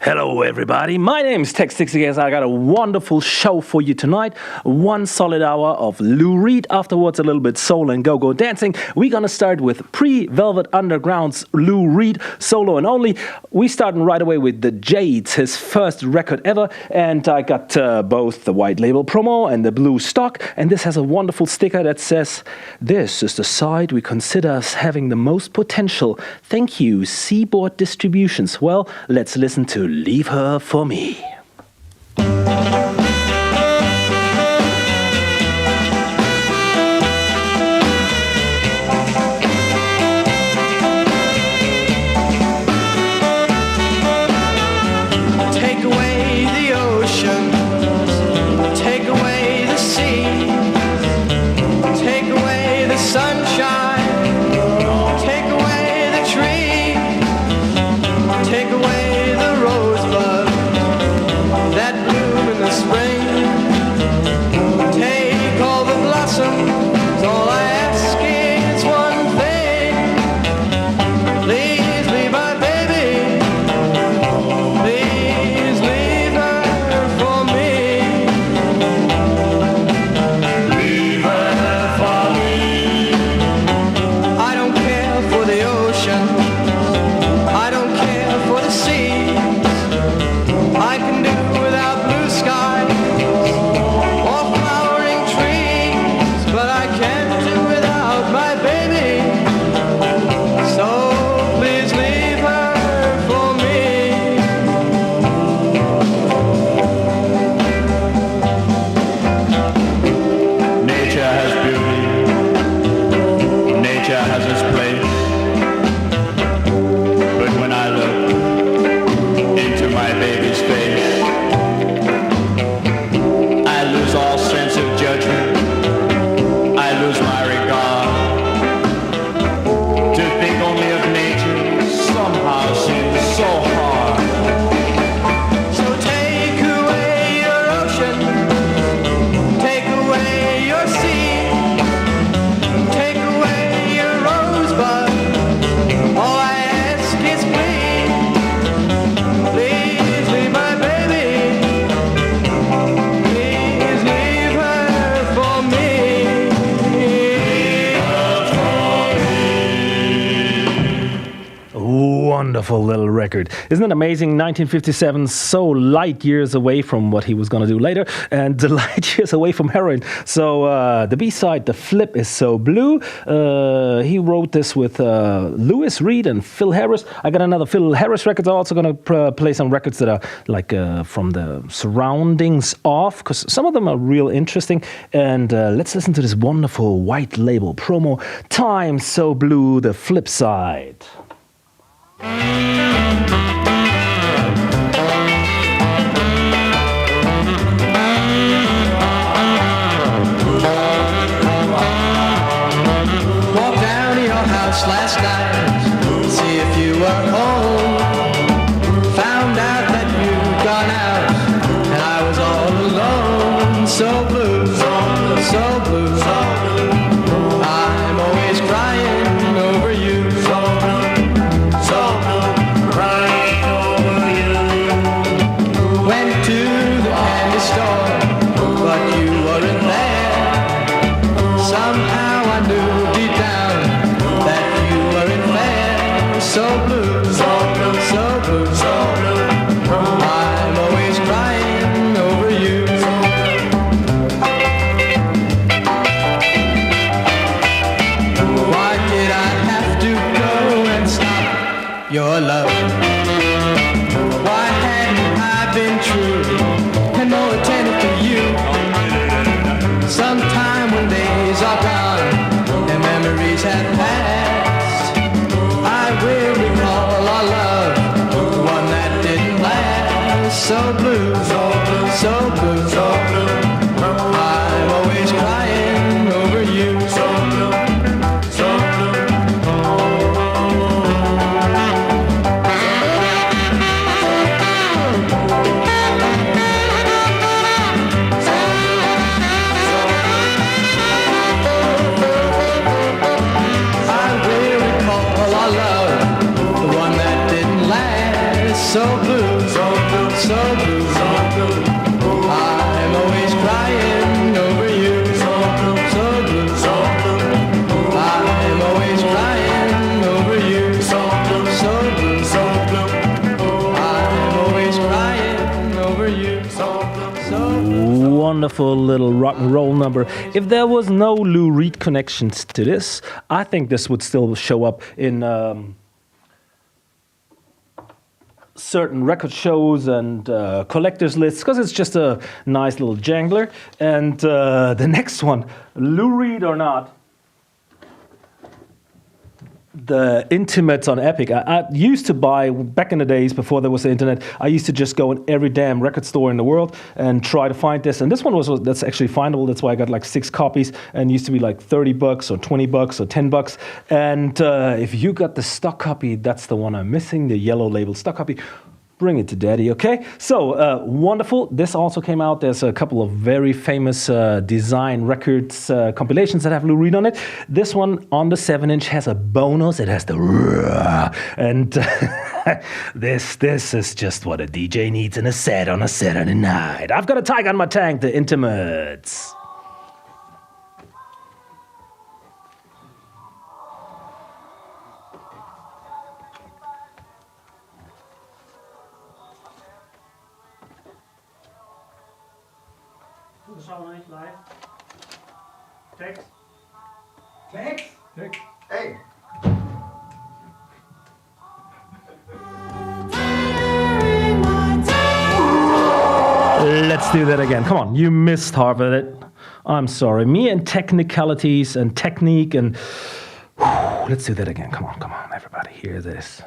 Hello everybody, my name is Tex Dixigas. I got a wonderful show for you tonight. 1 solid hour of Lou Reed, afterwards a little bit soul and go-go dancing. We're gonna start with pre-Velvet Underground's Lou Reed, solo and only. We starting right away with The Jades, his first record ever, and I got both the white label promo and the blue stock, and this has a wonderful sticker that says, "This is the side we consider as having the most potential. Thank you, Seaboard Distributions." Well, let's listen to Leave Her For Me. Take away the ocean, take away the sea, take away the sunshine, take away the tree, take away the rosebud that bloom in the spring. Take all the blossoms, all I ask is one thing. Please leave my baby, please leave her for me. Leave her for me. I don't care for the ocean, I don't care for the sea. I can do without blue skies or flowering trees, but I can't do without my baby. So please leave her for me. Nature has beauty, nature has its place, but when I look into my baby's face, I lose all sense of judgment, I lose my regard. To think only of nature somehow seems so hard. So take away your ocean, take away your sea, take away your rosebud. All I ask is please, please leave my baby, please leave her for me. Wonderful little record. Isn't it amazing? 1957, so light years away from what he was going to do later, and the light years away from heroin. So the B-side, The Flip, is so blue. He wrote this with Lewis Reed and Phil Harris. I got another Phil Harris record. I'm also going to play some records that are like from the surroundings off, because some of them are real interesting. And let's listen to this wonderful white label promo, Time So Blue, The Flip Side. Walked down to your house last night, see if you were home. Found out that you'd gone out, and I was all alone. So blue, so blue, so blue. I'm always crying over you. So blue, crying over you. Went to the candy store, but you weren't there. Somehow I knew deep down that you weren't fair. So blue, so blue, so blue, so blue. I'm always crying over you. wonderful little rock and roll number. If there was no Lou Reed connections to this, I think this would still show up in certain record shows and collectors lists, because it's just a nice little jangler. And the next one, Lou Reed or not, the Intimates on Epic. I used to buy, back in the days before there was the internet, I used to just go in every damn record store in the world and try to find this. And this one that's actually findable. That's why I got like 6 copies, and used to be like $30 or $20 or $10. And if you got the stock copy, that's the one I'm missing, the yellow label stock copy. Bring it to daddy, okay? So, wonderful. This also came out. There's a couple of very famous design records compilations that have Lou Reed on it. This one on the 7-inch has a bonus. It has the and this is just what a DJ needs in a set on a Saturday night. I've got a tiger on my tank, the Intimates. Live. Tex. Tex? Tex. Hey. Let's do that again. Come on, you missed half of it. I'm sorry. Me and technicalities and technique and... let's do that again. Come on, everybody. Hear this.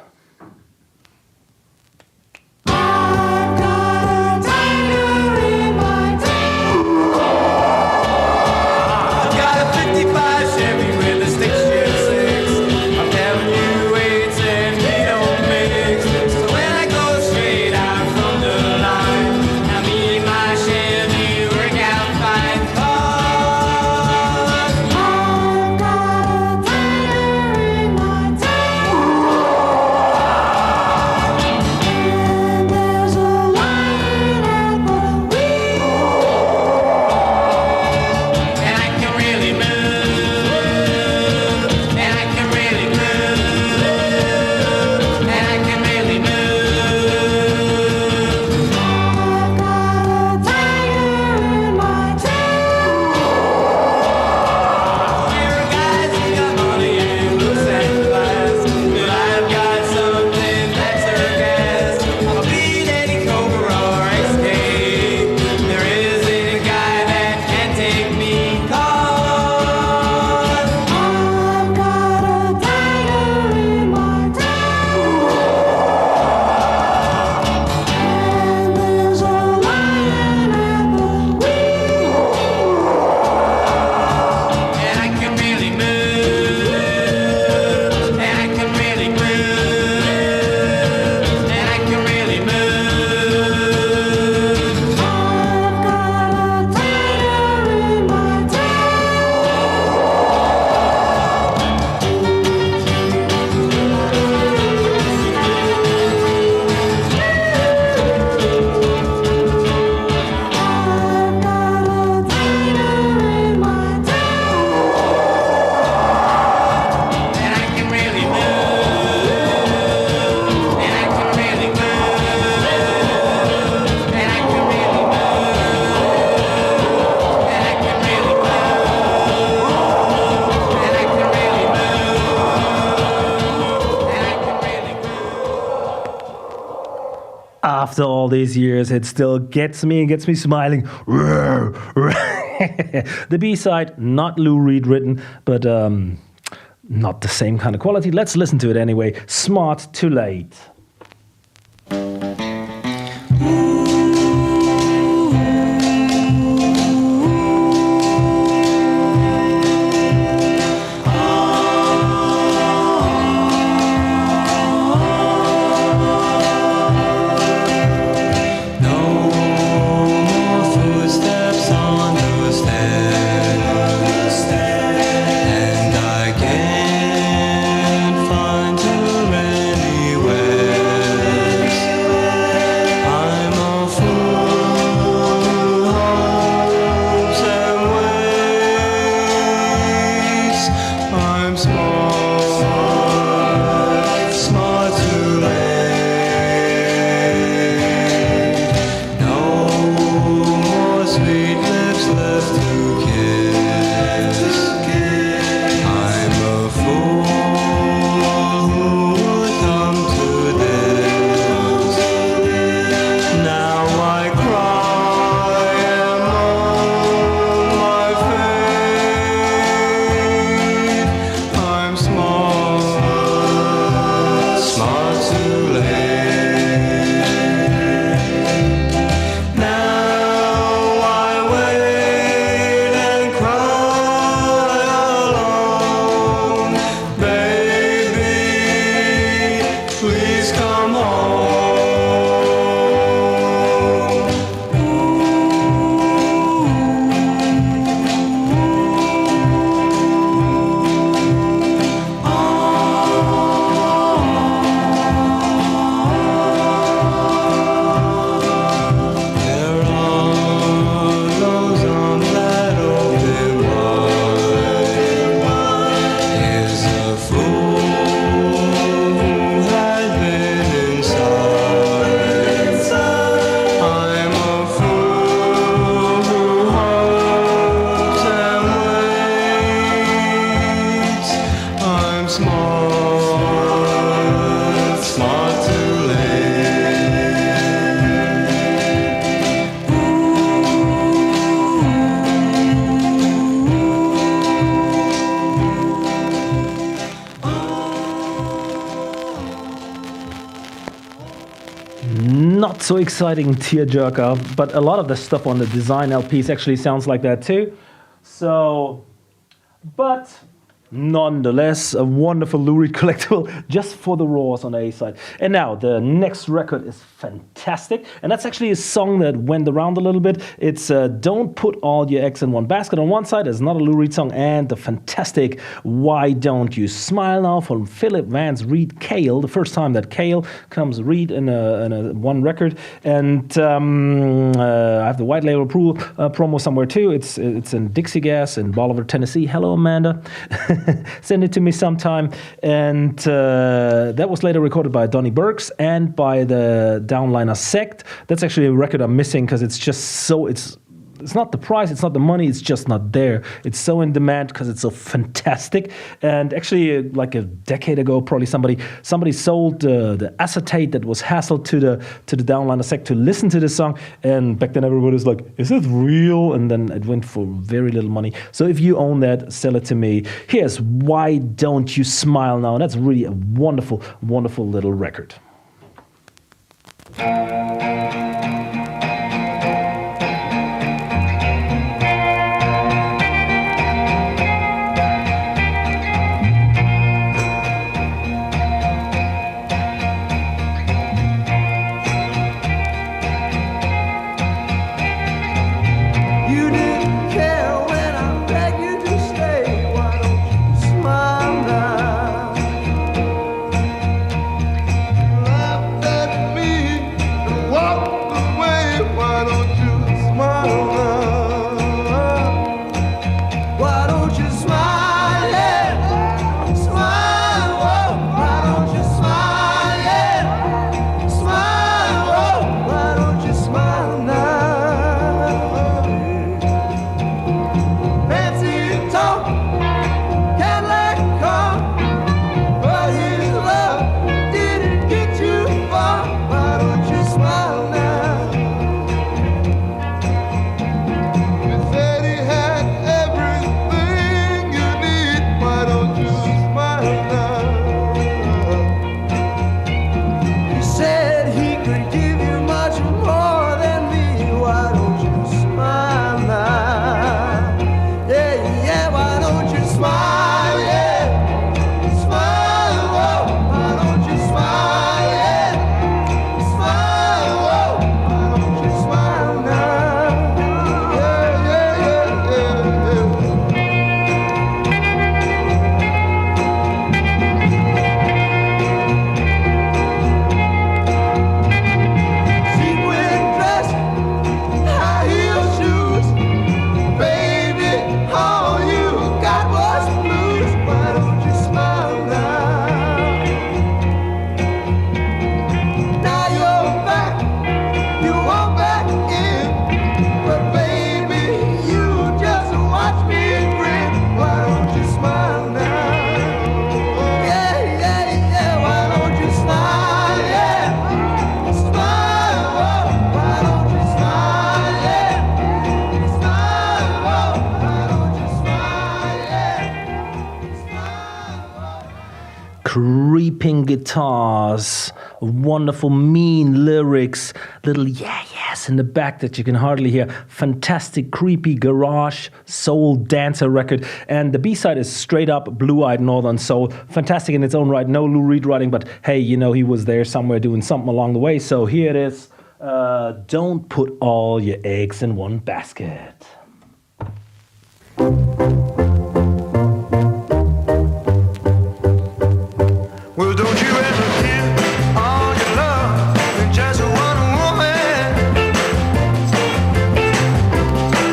After all these years, it still gets me smiling. The B-side, not Lou Reed written, but not the same kind of quality. Let's listen to it anyway. Smart Too Late. Find her anywhere. sweet lips left to kiss. I'm a fool who would come to this. Now I cry among my fate. I'm small, smart too late. Now I wait and cry alone. Baby, please come home. There are those arms that open wide. Is a fool who had been inside. I'm a fool who hopes and waits. I'm smart, smart too late. Not so exciting tearjerker, but a lot of the stuff on the design LPs actually sounds like that too. So, but nonetheless, a wonderful Lou Reed collectible just for the raws on the A side. And now the next record is fantastic, and that's actually a song that went around a little bit. It's Don't Put All Your Eggs in One Basket on one side. It's not a Lou Reed song, and the fantastic Why Don't You Smile Now from Philip Vance Reed Cale. The first time that Cale comes Reed in a one record. And I have the white label promo somewhere too. It's in Dixigas in Bolivar, Tennessee. Hello, Amanda. Send it to me sometime. And that was later recorded by Donnie Burks and by the Downliner Sect. That's actually a record I'm missing because it's just so, it's not the price, it's not the money, it's just not there. It's so in demand because it's so fantastic. And actually, like a decade ago, probably somebody sold the acetate that was hassled to the Downliner Sect to listen to the song. And back then, everybody was like, "Is it real?" And then it went for very little money. So if you own that, sell it to me. Here's Why Don't You Smile Now. And that's really a wonderful, wonderful little record. You didn't care when I begged you to stay. Why don't you smile now? Laughed at me and walked creeping guitars, wonderful mean lyrics, little yes in the back that you can hardly hear. Fantastic creepy garage soul dancer record. And the B-side is straight up blue-eyed northern soul. Fantastic in its own right. No Lou Reed writing, but hey, you know he was there somewhere doing something along the way. So here it is. Don't put all your eggs in one basket. Well, don't you ever give all your love to just one woman?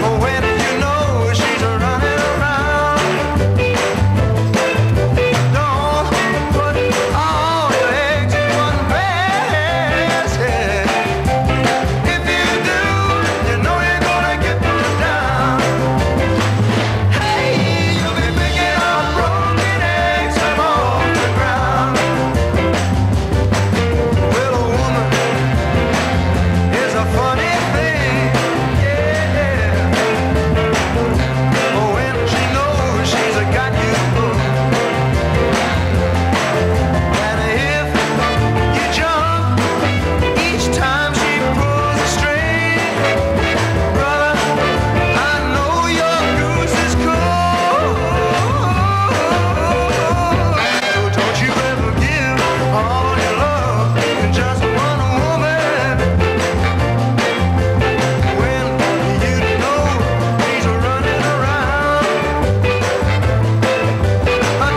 Oh, when you know she's running around. Don't put all your eggs in one basket. If you do, you know you're gonna get put down. Hey, you'll be picking up broken eggs from off the ground. Well, a woman is a funny thing, yeah. Oh, when she knows she's got you hooked. And if you jump each time she pulls a string, brother, I know your goose is cold. So don't you ever give all your love to just one woman. When you know she's running around.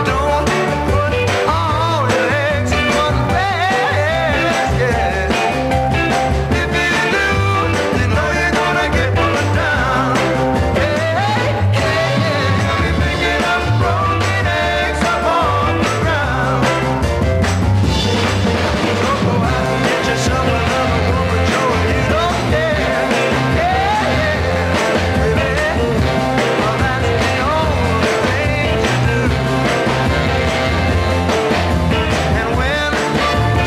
Don't put all your eggs in one basket. If you do, you know you're gonna get put down. Hey, you'll be picking up broken eggs up on the ground. So go out and get yourself another woman, Joe, you don't care. Baby, well, that's the only thing to do. And when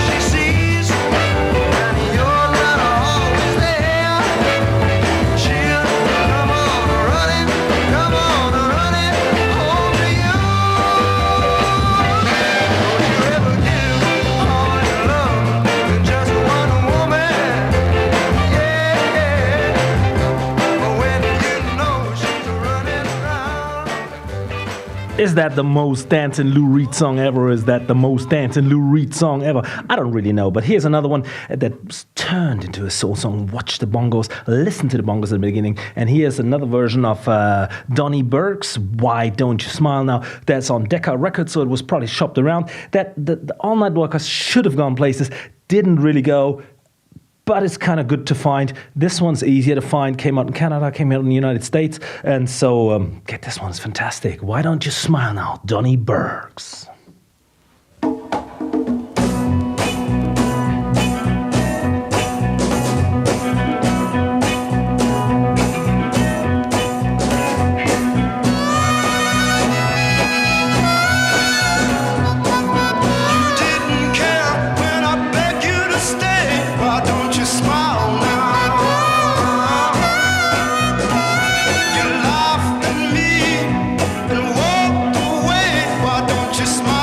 she sees that you're not always there, she'll come on running home to you. Don't you ever give all your love to just one woman, yeah. But when you know she's running around. Is that the most dancing Lou Reed song ever? Is that the most dancing Lou Reed song ever? I don't really know, but here's another one that's turned into a soul song. Watch the bongos, listen to the bongos at the beginning. And here's another version of Donnie Burke's Why Don't You Smile Now. That's on Decca Records, so it was probably shopped around. The All Night Walkers should have gone places, didn't really go. But it's kind of good to find. This one's easier to find. Came out in Canada, came out in the United States. And so, get this one, it's fantastic. Why Don't You Smile Now, Donnie Burks. You didn't care when I begged you to stay. Why don't you smile now? You laughed at me and walked away. Why don't you smile?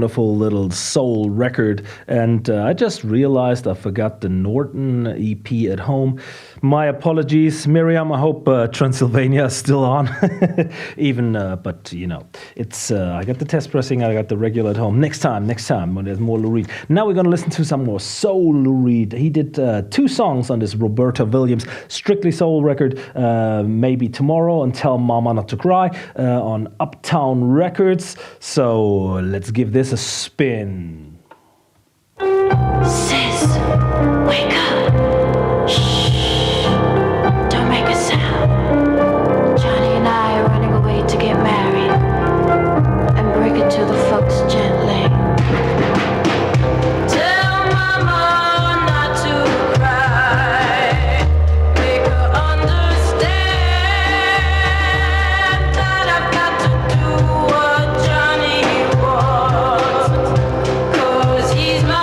wonderful little soul record. And I just realized I forgot the Norton EP at home. My apologies, Miriam. I hope Transylvania is still on. But you know, it's I got the test pressing, I got the regular at home. Next time when there's more Lou Reed. Now we're gonna listen to some more soul Lou Reed. He did 2 songs on this Roberta Williams strictly soul record. Maybe Tomorrow and Tell Mama Not to Cry on Uptown Records. So let's give this a spin. Sis, wake up. Shh. Don't make a sound. Johnny and I are running away to get married and break it to the folks gently. Tell mama not to cry. Make her understand that I've got to do what Johnny wants. 'Cause he's my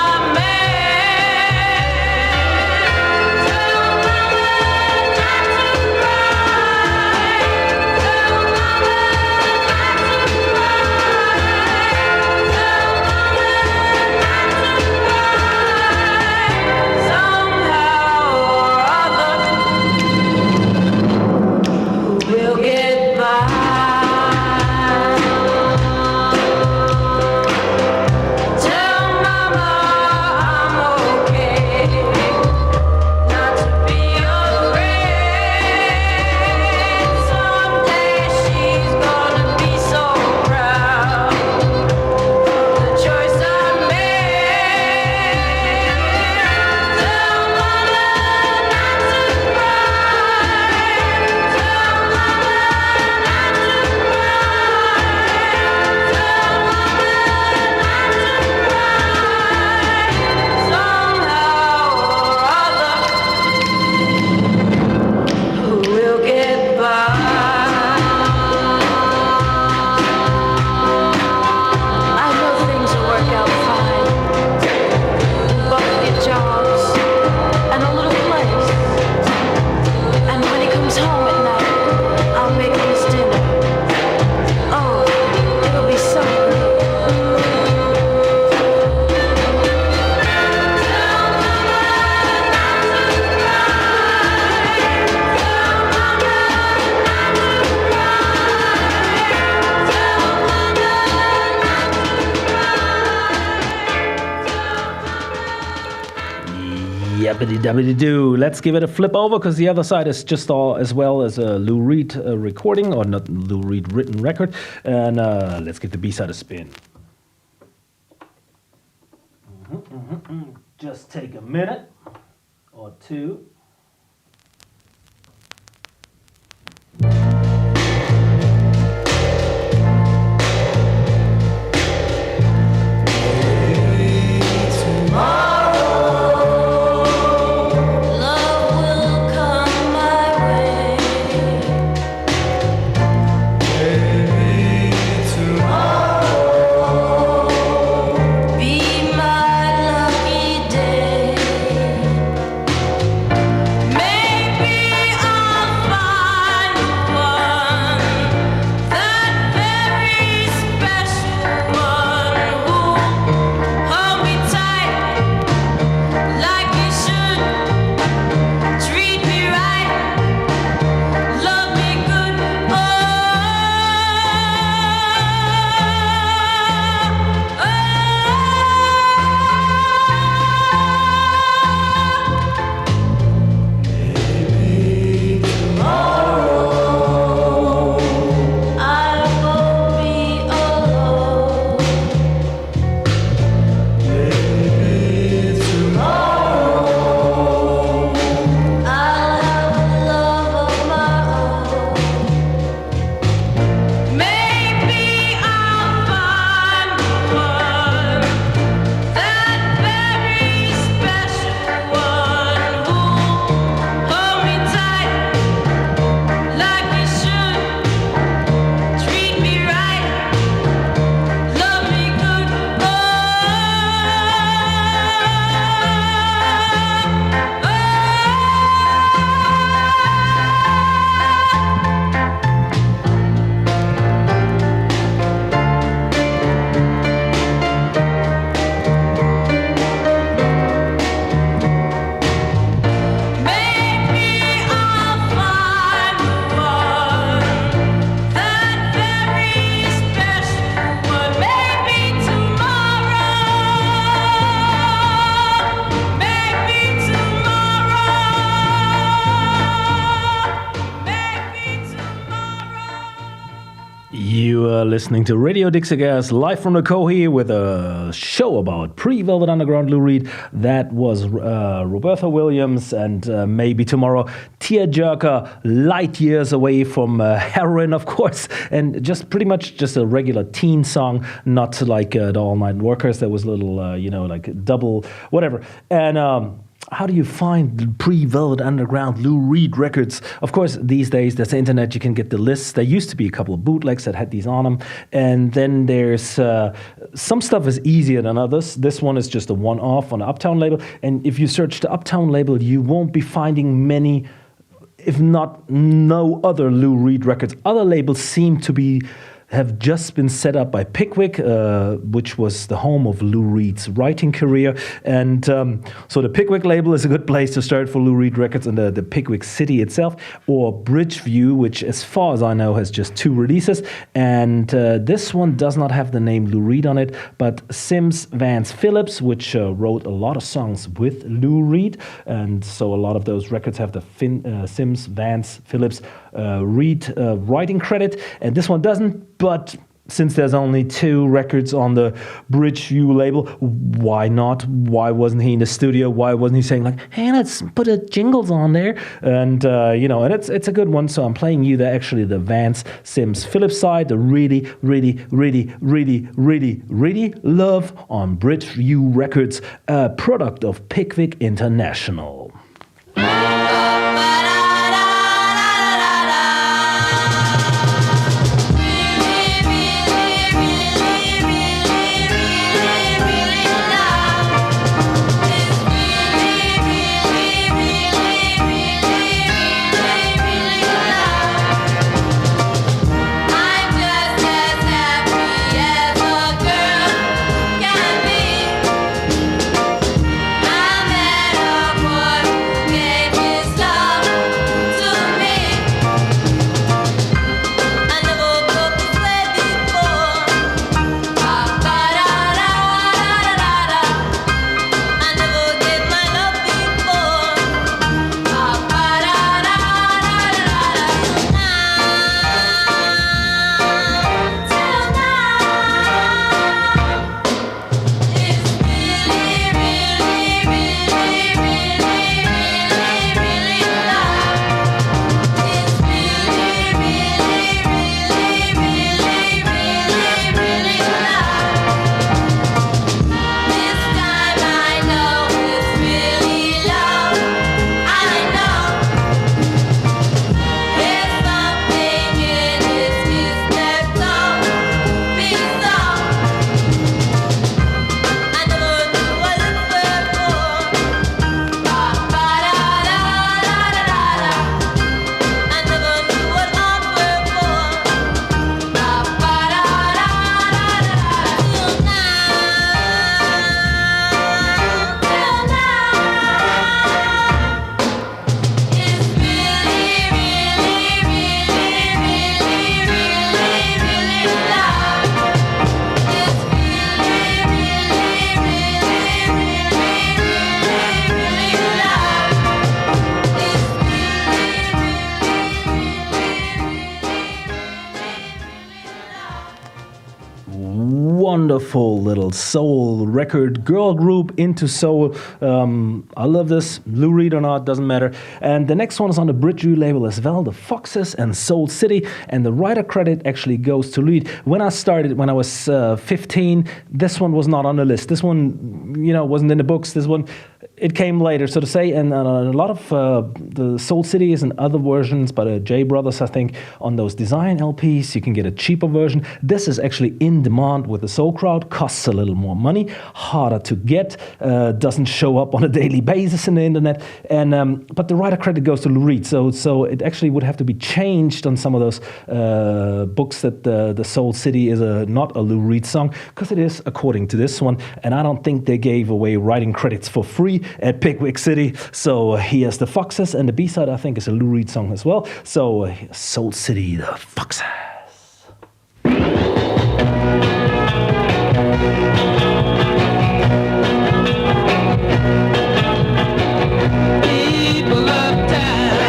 Yabbity-dabbity-doo. Let's give it a flip over because the other side is just all as well as a Lou Reed recording, or not Lou Reed written record. And let's give the B-side a spin. Just take a minute or two. Be my lucky day. listening to Radio Dixigas live from the KOHI with a show about pre-Velvet Underground Lou Reed. That was Roberta Williams and Maybe Tomorrow. Tearjerker, light years away from heroin, of course, and just pretty much just a regular teen song, not like the All Night Workers. There was a little, like double, whatever. And how do you find pre-Velvet Underground Lou Reed records? Of course, these days, there's the internet. You can get the lists. There used to be a couple of bootlegs that had these on them. And then there's some stuff is easier than others. This one is just a one-off on the Uptown label. And if you search the Uptown label, you won't be finding many, if not no other Lou Reed records. Other labels seem to have just been set up by Pickwick, which was the home of Lou Reed's writing career. And so the Pickwick label is a good place to start for Lou Reed records, and the Pickwick city itself, or Bridgeview, which as far as I know has just 2 releases. And this one does not have the name Lou Reed on it, but Sims Vance Phillips, which wrote a lot of songs with Lou Reed. And so a lot of those records have the Sims Vance Phillips Reed writing credit. And this one doesn't. But since there's only 2 records on the Bridgeview label, why not? Why wasn't he in the studio? Why wasn't he saying like, hey, let's put the jingles on there? And, and it's a good one. So I'm playing you the Vance Sims Phillips side, the really, really, really, really, really, really love on Bridgeview Records, a product of Pickwick International. Wonderful little soul record, girl group into soul. I love this, Lou Reed or not, doesn't matter. And the next one is on the Bridgeview label as well, the Foxes and Soul City. And the writer credit actually goes to Reed. When I started, when I was 15, this one was not on the list. This one, wasn't in the books. This one, it came later, so to say. And a lot of the Soul City is in other versions by the J Brothers, I think, on those design LPs. You can get a cheaper version. This is actually in demand with the soul crowd, costs a little more money, harder to get, doesn't show up on a daily basis in the internet. And but the writer credit goes to Lou Reed. So it actually would have to be changed on some of those books that the Soul City is not a Lou Reed song, because it is according to this one. And I don't think they gave away writing credits for free at Pickwick City. So here's the Foxes, and the B-side I think is a Lou Reed song as well. So Soul City, the Foxes. People downtown,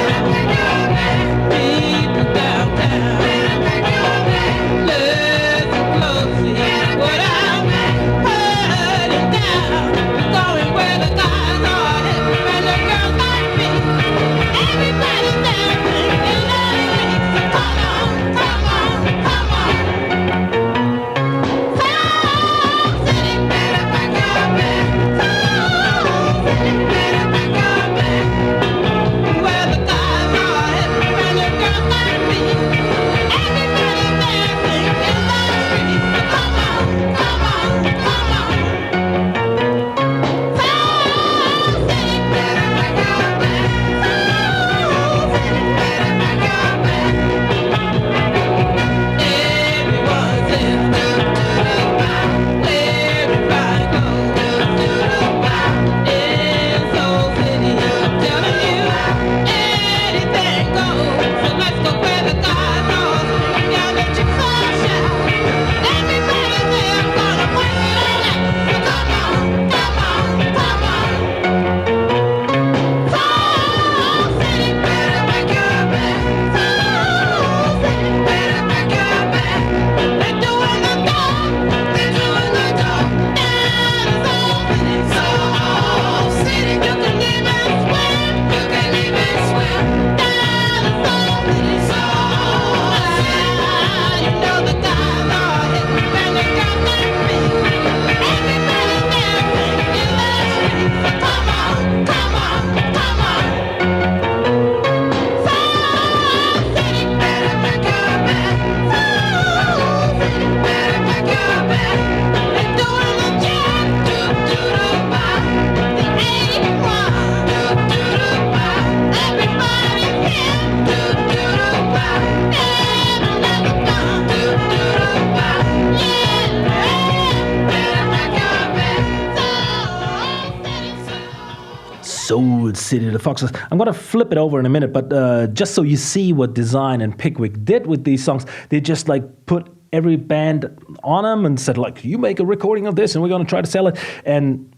Soul City, the Foxes. I'm going to flip it over in a minute, but just so you see what Design and Pickwick did with these songs, they just like put every band on them and said like, you make a recording of this and we're going to try to sell it. And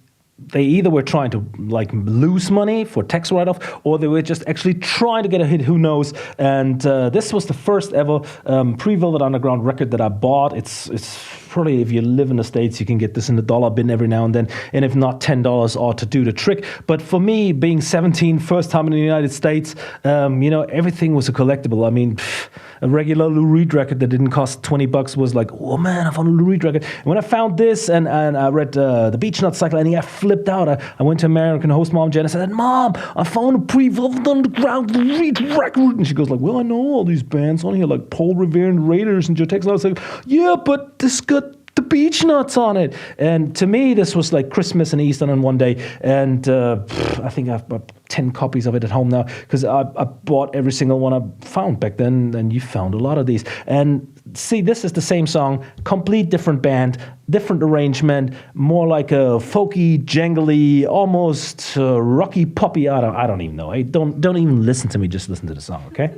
they either were trying to like lose money for tax write-off, or they were just actually trying to get a hit, who knows. And this was the first ever pre-Velvet Underground record that I bought. It's probably, if you live in the States, you can get this in the dollar bin every now and then, and if not, $10 ought to do the trick. But for me, being 17, first time in the United States, everything was a collectible. I mean, a regular Lou Reed record that didn't cost $20 was like, oh man, I found a Lou Reed record. And when I found this and I read the Beechnut Cyclopedia, I flipped out. I went to American host mom Jen and said, Mom, I found a pre-Velvet Underground Lou Reed record. And she goes like, well, I know all these bands on here, like Paul Revere and Raiders and Joe Tex. And I was like, yeah, but this got the Beechnuts on it. And to me, this was like Christmas and Easter in one day. And I think I've got 10 copies of it at home now, because I bought every single one I found back then, and you found a lot of these. And see, this is the same song, complete different band, different arrangement, more like a folky, jangly, almost rocky poppy. I don't even know. Don't even listen to me, just listen to the song, okay?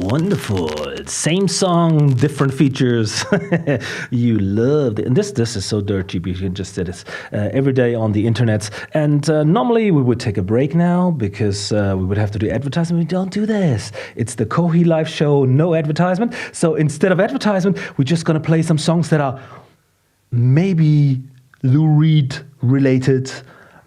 Wonderful. Same song, different features. You loved it. And this is so dirt cheap. You can just say this every day on the internet. And normally we would take a break now because we would have to do advertisement. We don't do this. It's the KOHI live show, no advertisement. So instead of advertisement, we're just going to play some songs that are maybe Lou Reed related,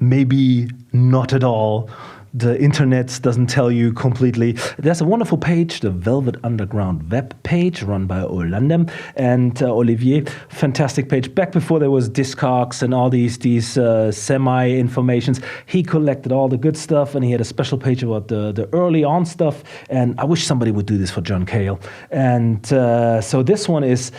maybe not at all. The internet doesn't tell you completely. There's a wonderful page, the Velvet Underground web page, run by Orlandem and Olivier. Fantastic page. Back before there was Discogs and all these semi-informations, he collected all the good stuff, and he had a special page about the early on stuff. And I wish somebody would do this for John Cale. And so this one is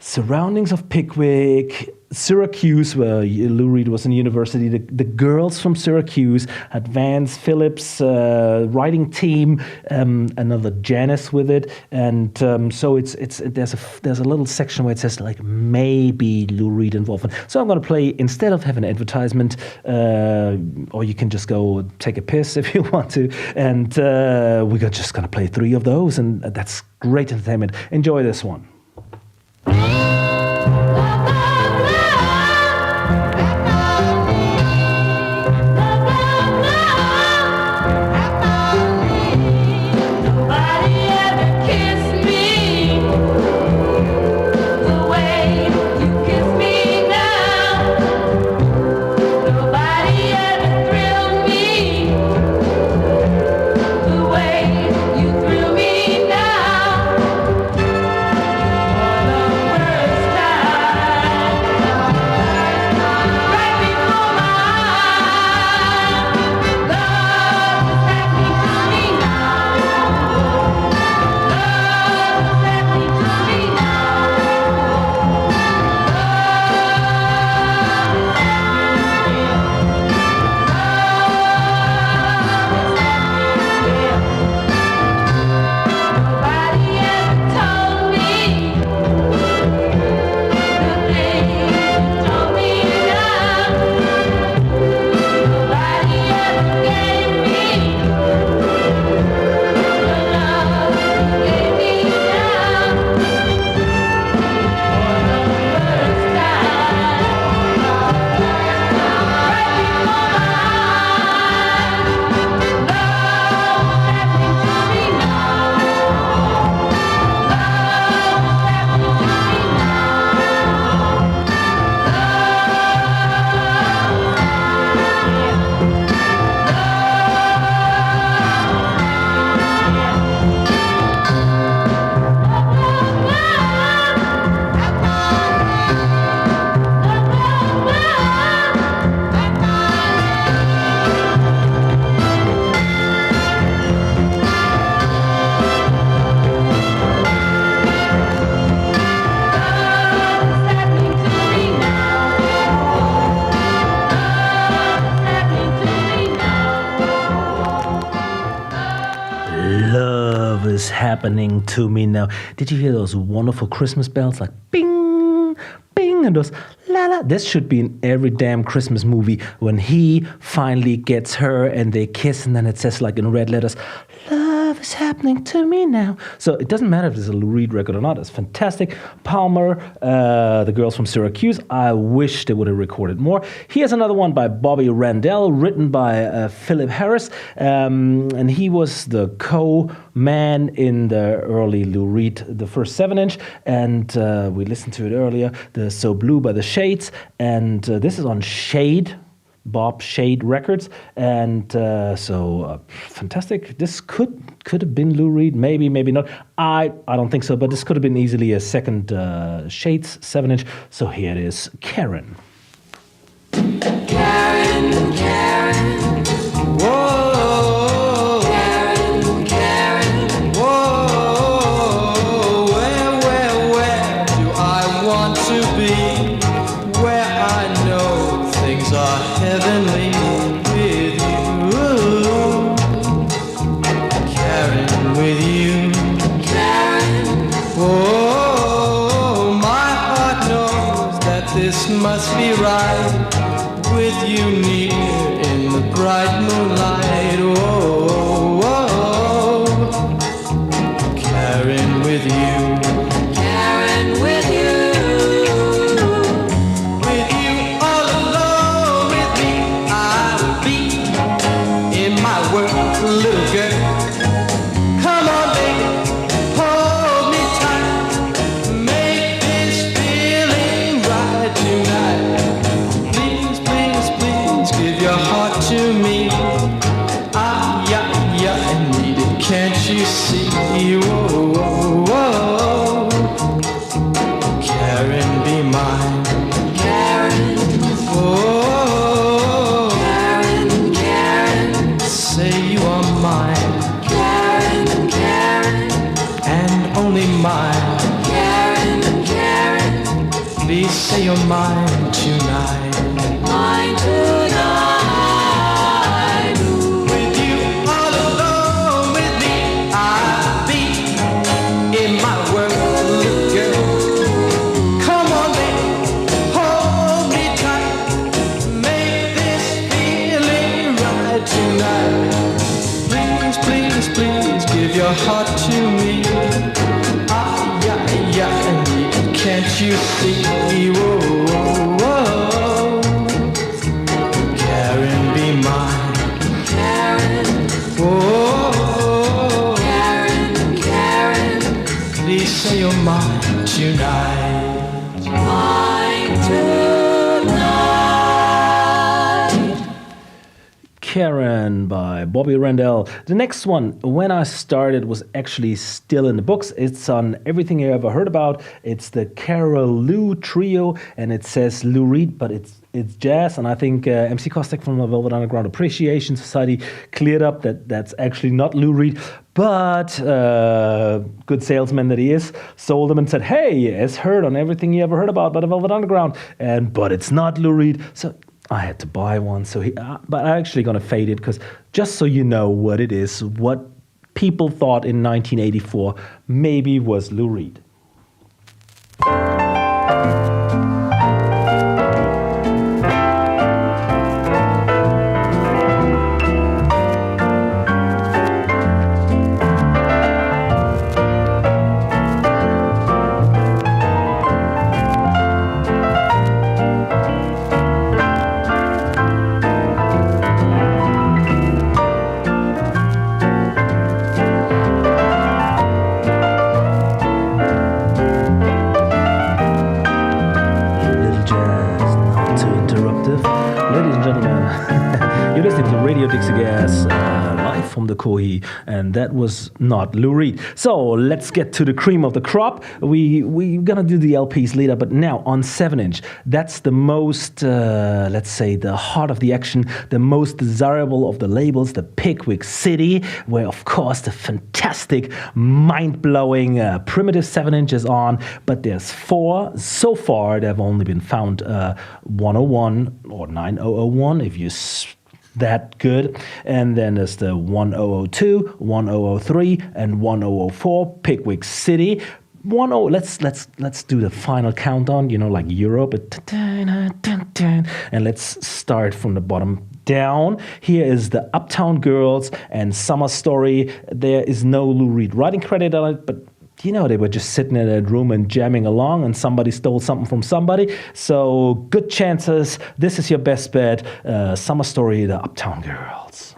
Surroundings of Pickwick, Syracuse, where Lou Reed was in university. The girls from Syracuse had Vance Phillips, writing team, another Janice with it, and so there's a little section where it says like maybe Lou Reed involved. So I'm going to play, instead of having an advertisement, or you can just go take a piss if you want to, and we're just going to play 3 of those, and that's great entertainment. Enjoy this one. happening to me now? Did you hear those wonderful Christmas bells like bing, bing, and those la la? This should be in every damn Christmas movie when he finally gets her and they kiss, and then it says like in red letters, love is happening to me now. So it doesn't matter if it's a Lou Reed record or not. It's fantastic. Palmer, the girls from Syracuse, I wish they would have recorded more. Here's another one by Bobby Randell, written by Philip Harris, and he was the co-man in the early Lou Reed, the first 7-inch, and we listened to it earlier, the So Blue by the Shades, and this is on Shade, Bob Shade Records, and fantastic. This could have been Lou Reed, maybe not. I don't think so, but this could have been easily a second Shades 7-inch. So here it is, Karen. Karen, Karen, whoa, Karen, Karen, whoa, where do I want to be? Where I know things are heavenly with you, Karen, with you, Karen, whoa, my heart knows that this must be right. With you near in the bright moonlight, oh, oh, oh. Karen, with you, Karen, with you, all alone with me, I will be in my world, little girl. Come on, baby, hold me tight, make this feeling right tonight. Give your heart to me. Ah, yeah, I need it. Can't you see? Whoa, whoa, whoa. Karen, be mine. Karen, oh, Karen, Karen, say you are mine. Karen, Karen, and only mine. Karen, Karen, please say you're mine tonight. Mine tonight. Your heart to me. Ah, yeah, I need it. Can't you see? Whoa, whoa, whoa. Karen, be mine. Karen, whoa, Karen, Karen, please say you're mine tonight. Mine tonight. Karen by Bobby Randell. The next one, When I Started, was actually still in the books. It's on Everything You Ever Heard About. It's the Carol Lou Trio, and it says Lou Reed, but it's jazz. And I think MC Kostek from the Velvet Underground Appreciation Society cleared up that that's actually not Lou Reed. But good salesman that he is, sold him and said, hey, it's heard on Everything You Ever Heard About by the Velvet Underground, but it's not Lou Reed. So I had to buy one, but I'm actually going to fade it, because just so you know what it is, what people thought in 1984 maybe was Lou Reed. Dixigas, live from the KOHI, and that was not Lou Reed. So let's get to the cream of the crop. We're gonna do the LPs later, but now on 7-inch, that's the most, let's say, the heart of the action, the most desirable of the labels, the Pickwick City, where of course the fantastic, mind-blowing primitive 7-inch is on, but there's 4. So far, there have only been found 101 or 9001 if you that good. And then there's the 1002, 1003, and 1004, Pickwick City. Let's do the final countdown, like Europe. And let's start from the bottom down. Here is the Uptown Girls and Summer Story. There is no Lou Reed writing credit on it, but they were just sitting in that room and jamming along, and somebody stole something from somebody. So good chances. This is your best bet. Summer Story, the Uptown Girls.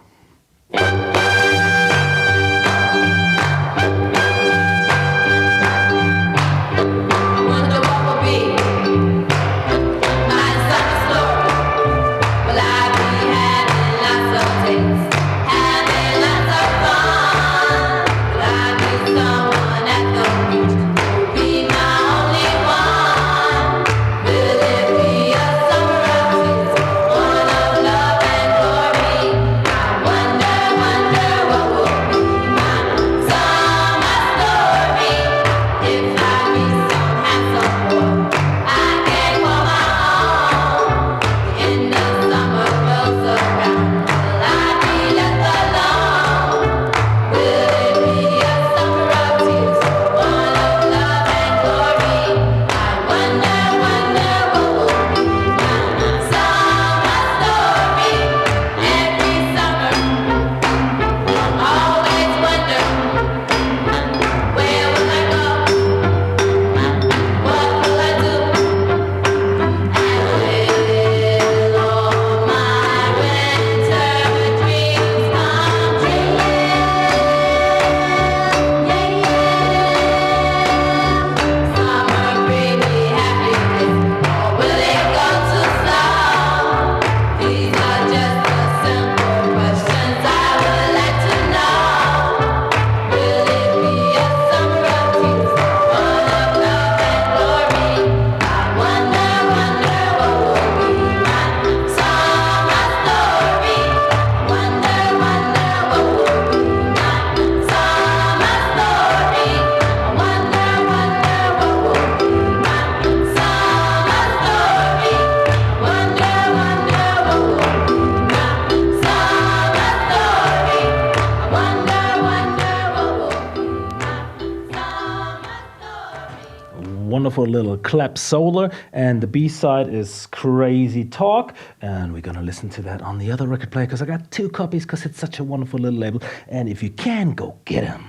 Wonderful little clap solar, and the B-side is Crazy Talk, and we're gonna listen to that on the other record player because I got 2 copies because it's such a wonderful little label, and if you can, go get them.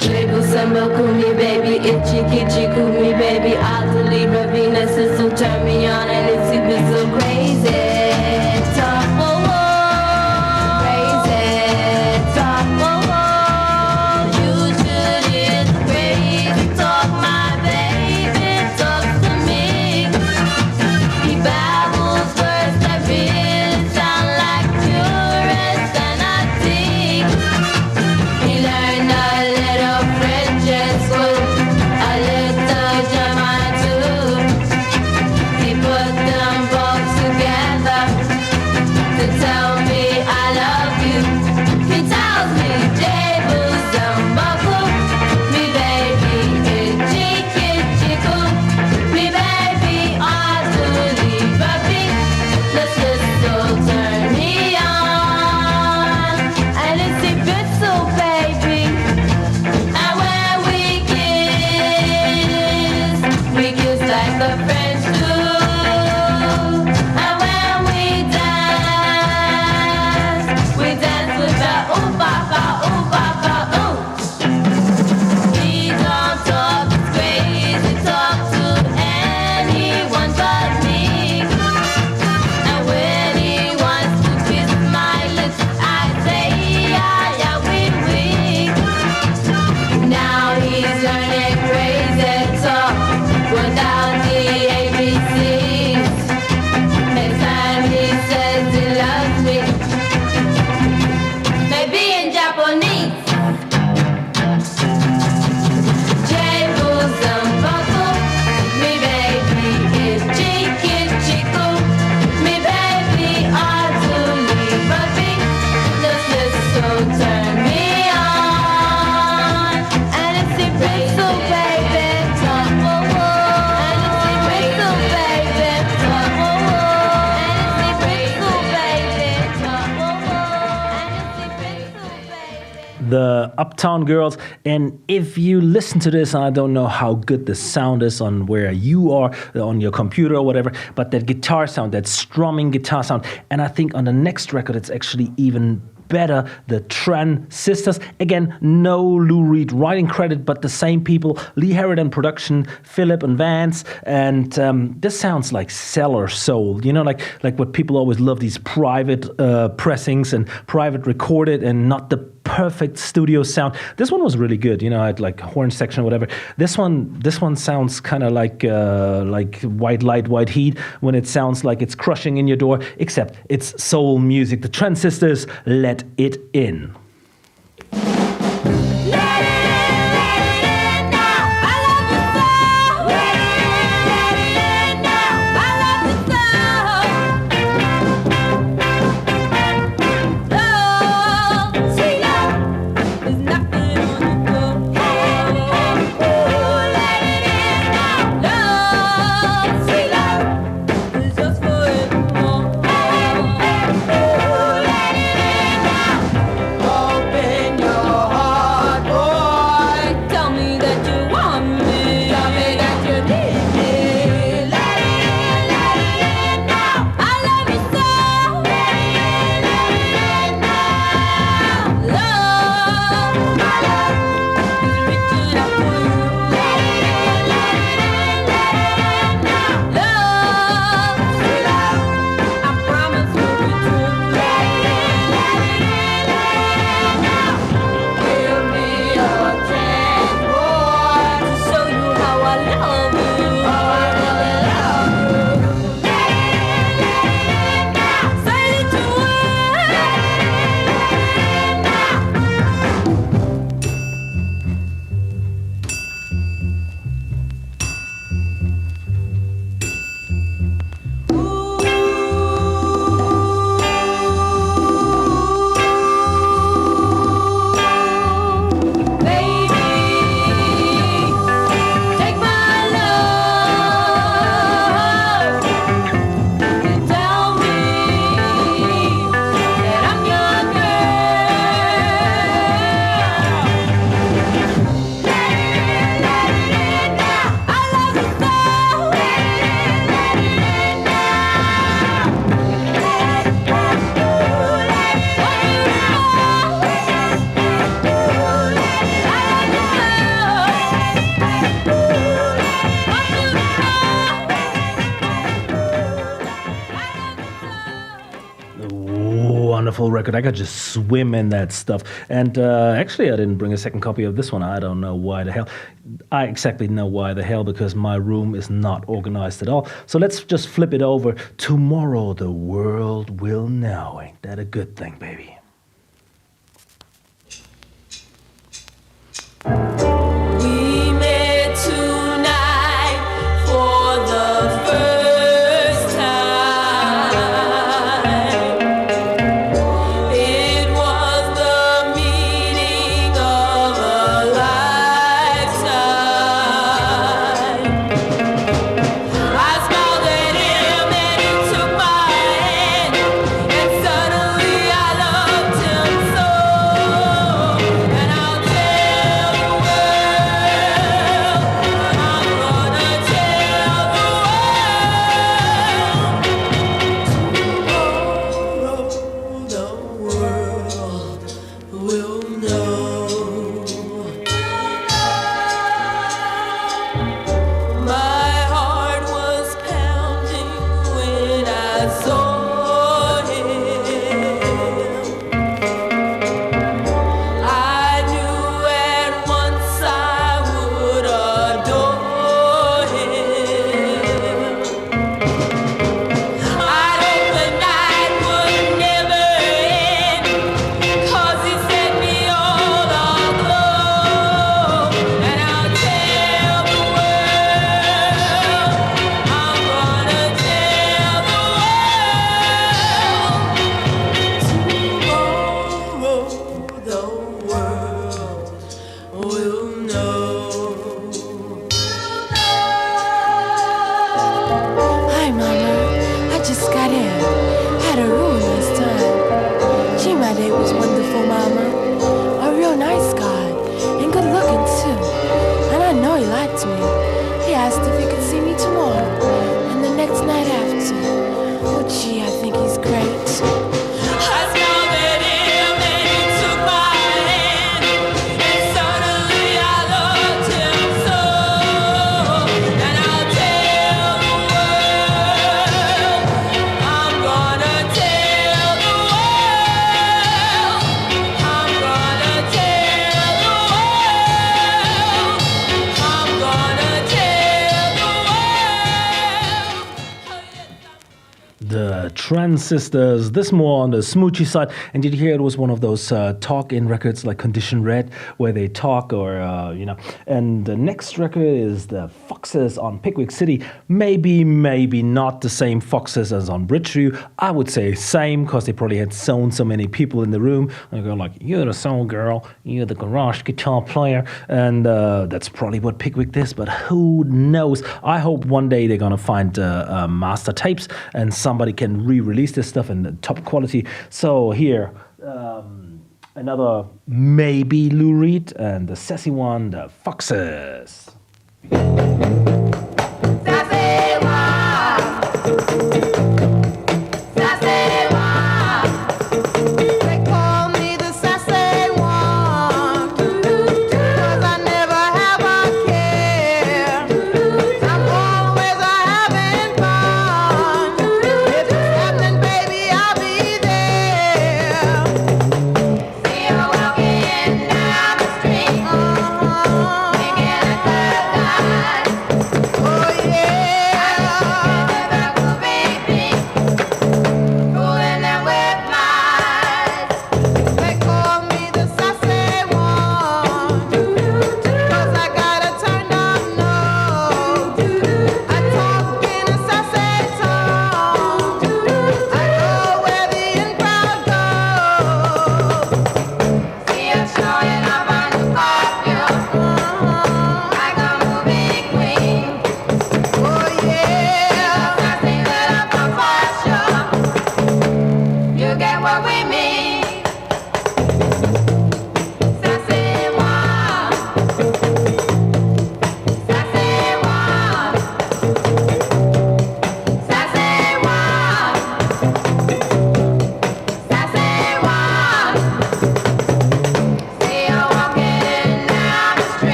Label symbol, cool me, baby. Itchy, kitchy, cool me, baby. Utterly Ravina, system, turn me on, and it's super so crazy. Talk, whoa, whoa. Crazy. Talk, whoa, whoa. You should hear the crazy talk, my baby talks to me. He babbles words that really sound like tourists, and I think he learned a little French at school, a little German too. He put them both together. the Uptown Girls. And if you listen to this, and I don't know how good the sound is on where you are, on your computer or whatever, but that guitar sound, that strumming guitar sound, and I think on the next record it's actually even better, the Transistors. Again, no Lou Reed writing credit, but the same people, Lee Harridan production, Philip and Vance, and this sounds like cellar soul, you know, like what people always love, these private pressings and private recorded and not the perfect studio sound. This one was really good, you know, I had like horn section or whatever. This one sounds kind of like White Light, White Heat, when it sounds like it's crushing in your door, except it's soul music. The Transistors, Let It In. Record. I could just swim in that stuff. And actually, I didn't bring a second copy of this one. I don't know why the hell. I exactly know why the hell, because my room is not organized at all. So let's just flip it over. Tomorrow the world will know. Ain't that a good thing, baby? We met tonight for the first time. It was the meeting of a lifetime. I smiled at him and he took my hand, and suddenly I loved him so. And I'll tell the world, I'm gonna tell the world. Tomorrow the world will know. My heart was pounding when I saw him. I knew at once I would adore him. I'd hope the night would never end, 'cause he set me all aglow. And I'll tell the world, I'm gonna tell the world. Tomorrow the world will know. Hi, Mama. I just got in. Had a real nice time. Gee, my day was wonderful, Mama. A real nice asked if he could see me tomorrow and the next night after. Oh gee, I think he's great. Transistors, this more on the smoochy side. And did you hear it was one of those talk-in records like Condition Red, where they talk or, And the next record is the Foxes on Pickwick City. Maybe not the same Foxes as on Bridgeview. I would say same, because they probably had so many people in the room. And they go like, you're the soul girl, you're the garage guitar player. And that's probably what Pickwick is, but who knows? I hope one day they're going to find master tapes and somebody can re-release this stuff in the top quality. So here, another maybe Lou Reed, and the sassy one, the Foxes.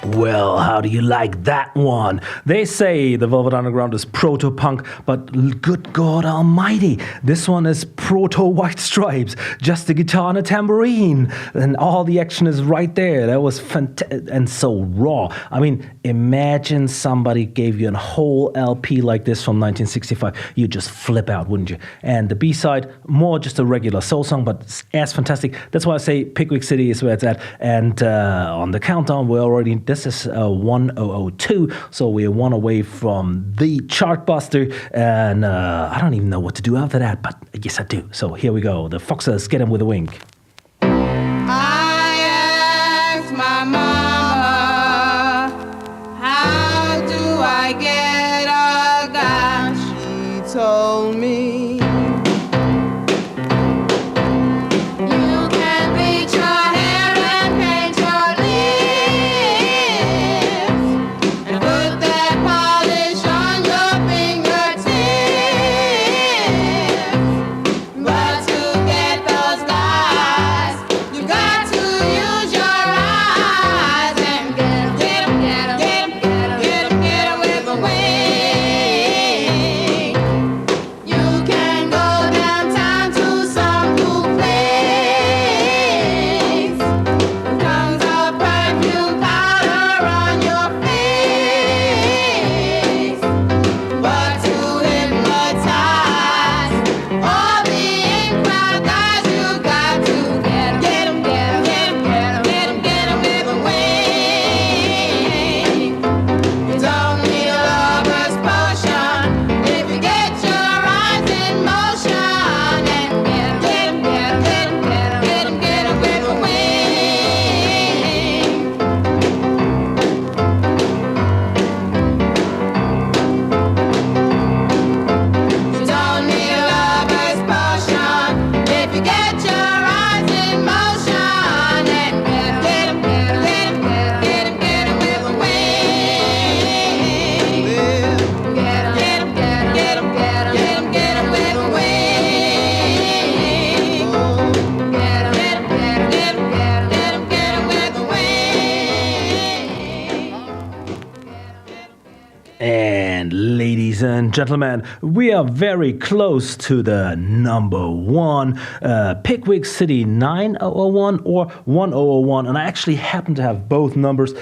Well, how do you like that one? They say the Velvet Underground is proto-punk, but good God almighty, this one is proto-White Stripes. Just a guitar and a tambourine, and all the action is right there. That was fantastic and so raw. I mean, imagine somebody gave you a whole LP like this from 1965. You'd just flip out, wouldn't you? And the B-side, more just a regular soul song, but as fantastic. That's why I say Pickwick City is where it's at. And on the countdown, we're already, this is 1002, so we're one away from the chartbuster, and I don't even know what to do after that, but yes I do. So here we go, the Foxes, Get 'Em With a Wink. I asked my mama, how do I get a guy? She told me, Ladies and gentlemen, we are very close to the number one, Pickwick City 9001 or 1001, and I actually happen to have both numbers.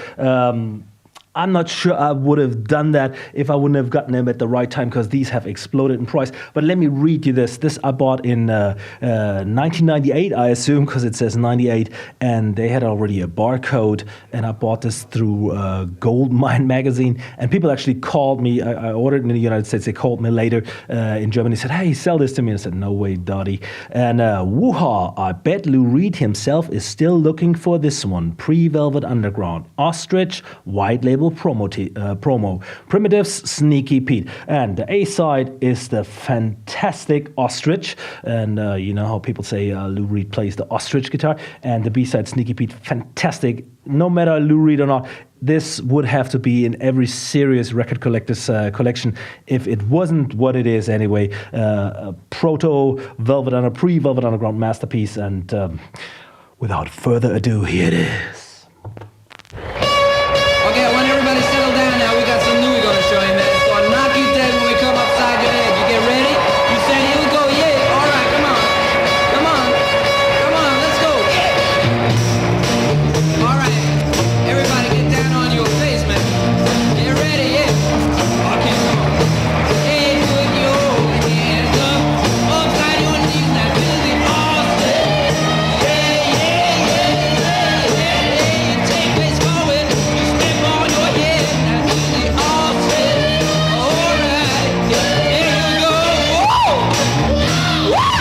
I'm not sure I would have done that if I wouldn't have gotten them at the right time, because these have exploded in price. But let me read you this. This I bought in 1998, I assume, because it says 98, and they had already a barcode, and I bought this through Gold Mine magazine, and people actually called me. I ordered it in the United States. They called me later in Germany, said, hey, sell this to me. And I said, no way, Dottie. And woo-ha, I bet Lou Reed himself is still looking for this one. Pre-Velvet Underground, Ostrich, White Label promo, Primitives, Sneaky Pete. And the A-side is the fantastic Ostrich, and you know how people say Lou Reed plays the ostrich guitar, and the B-side, Sneaky Pete, fantastic. No matter Lou Reed or not, this would have to be in every serious record collector's collection if it wasn't what it is anyway. A pre-Velvet Underground masterpiece, and without further ado, here it is. Okay, I want everybody to settle down now. We got some new we're gonna show you, man. It's gonna knock you dead when we come upside your head. You get ready? You said here we go, yeah. All right, come on. Come on. Come on, let's go. All right. Everybody get down on your face, man. Get ready, yeah. Okay, come on. Hey, put your hands up. Upside your knees now to the Austin. Yeah, yeah, yeah, yeah, yeah. You take ways forward. You step on your head now to the Austin. All right. Here you go. Whoa. Whoa.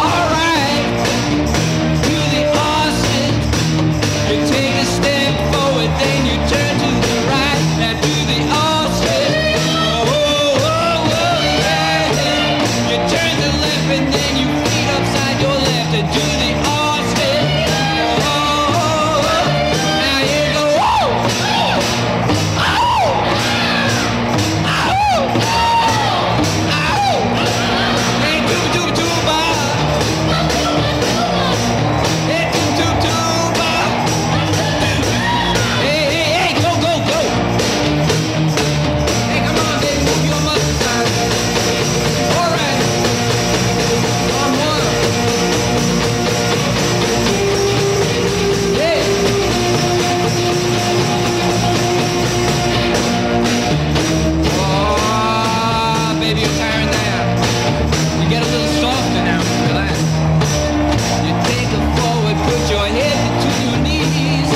All right. To the Austin. You take a step forward, then you turn to the right. Now to the Austin. Oh, oh, oh, yeah, yeah. You turn to the left and then you feet upside your left. And to the Austin. Oh, oh, oh. Now here you go. Whoa. Ow. Ow. Ow. Hey, doo-doo-doo-ba. Hey, doo-doo-doo-ba. Hey, hey, hey, go, go, go. Hey, come on, baby, move your muscles now. All right. One more. Yeah. Oh, baby, you're tiring now. You get a little softer now. Relax. You take a forward, put your head between your knees.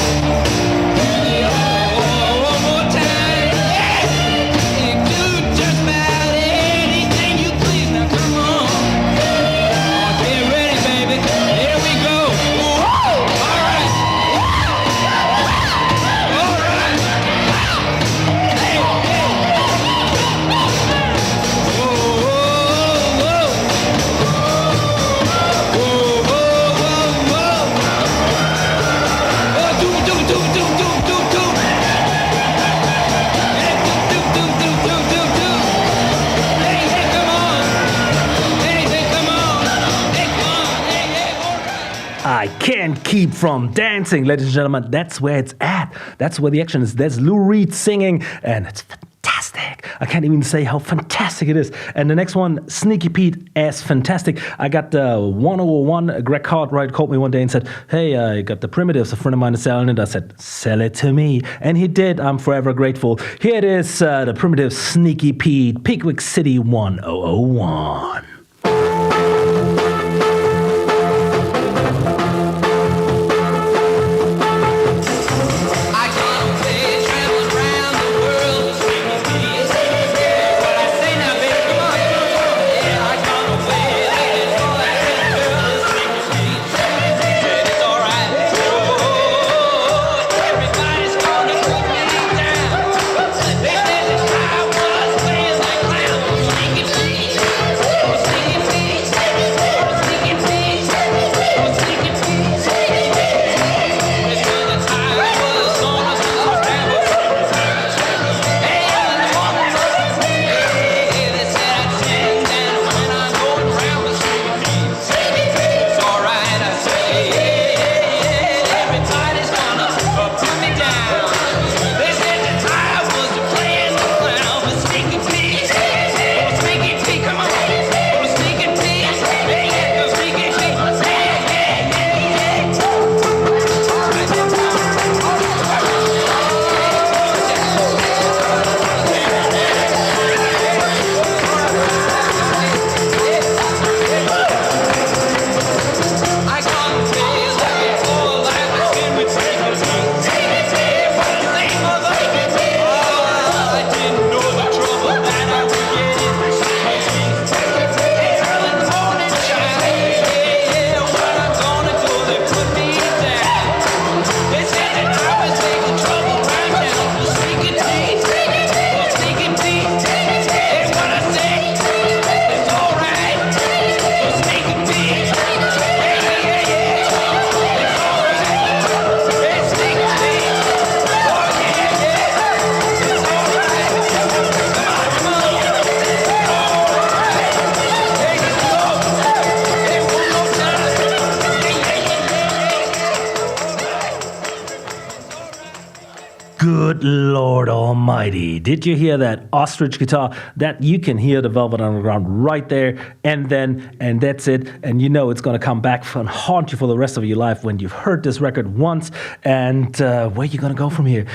One more time. You do just about anything you please. Now come on. Oh, get ready, baby. Here we go. Whoa. All right. All right. Hey, hey. Whoa, whoa, whoa. Whoa, whoa, whoa, whoa. Oh, do, do, do, do, do, do, do. Hey, do, do, do, do, do, do. Hey, hey, come on. Hey, hey, come on. Hey, come on. Hey, hey, all right. I can't keep from dancing, ladies and gentlemen. That's where it's at. That's where the action is. There's Lou Reed singing, and it's fantastic. I can't even say how fantastic it is. And the next one, Sneaky Pete, as fantastic. I got the 1001. Greg Cartwright called me one day and said, hey, I got the Primitives. A friend of mine is selling it. I said, sell it to me. And he did. I'm forever grateful. Here it is, the Primitives, Sneaky Pete, Pickwick City 1001. I gone away, traveled around the world. What I say now, baby, come on. Yeah, I gone away, looking for that pretty girl. It's all right. Oh, everybody's gonna put me down. They said that I was playing like clown. Sneaky Pete. Good Lord Almighty. Did you hear that ostrich guitar? That you can hear the Velvet Underground right there and then, and that's it. And you know it's going to come back and haunt you for the rest of your life when you've heard this record once. And where you going to go from here?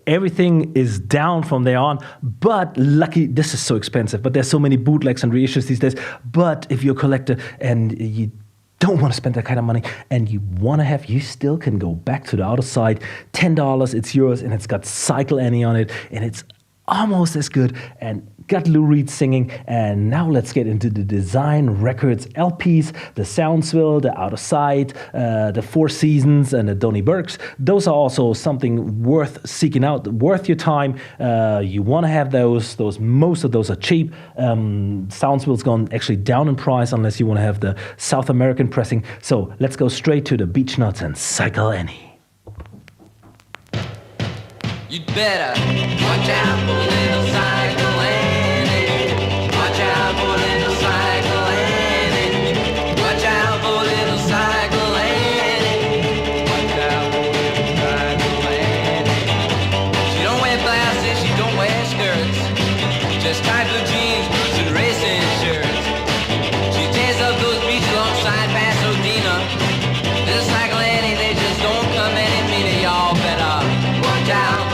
Everything is down from there on. But lucky, this is so expensive, but there's so many bootlegs and reissues these days. But if you're a collector and you don't want to spend that kind of money and you want to have, you still can go back to the other side. $10, it's yours, and it's got Cycle Annie on it, and it's almost as good, and got Lou Reed singing. And now let's get into the Design Records LPs, the Soundsville, the Out of Sight, the Four Seasons, and the Donnie Burks. Those are also something worth seeking out, worth your time. You want to have those. Most of those are cheap. Soundsville's gone actually down in price unless you want to have the South American pressing. So let's go straight to the Beach Nuts and Cycle Annie. You'd better watch out for little Cycle Annie. Watch out for little Cycle Annie. Watch out for little Cycle Annie. Watch out for little Cycle Annie. She don't wear blouses, she don't wear skirts. Just tight blue jeans, boots, and racing shirts. She tears up those beats alongside Pasadena. Little Cycle Annie, they just don't come any meaner. Y'all better watch out.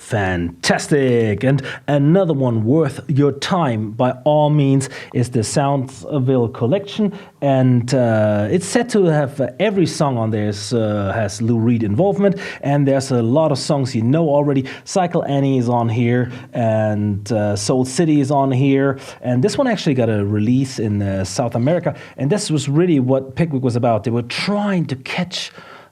Fantastic. And another one worth your time by all means is the Soundsville collection. And it's said to have every song on there has Lou Reed involvement. And there's a lot of songs you know already. Cycle Annie is on here, and Soul City is on here. And this one actually got a release in South America. And this was really what Pickwick was about. They were trying to catch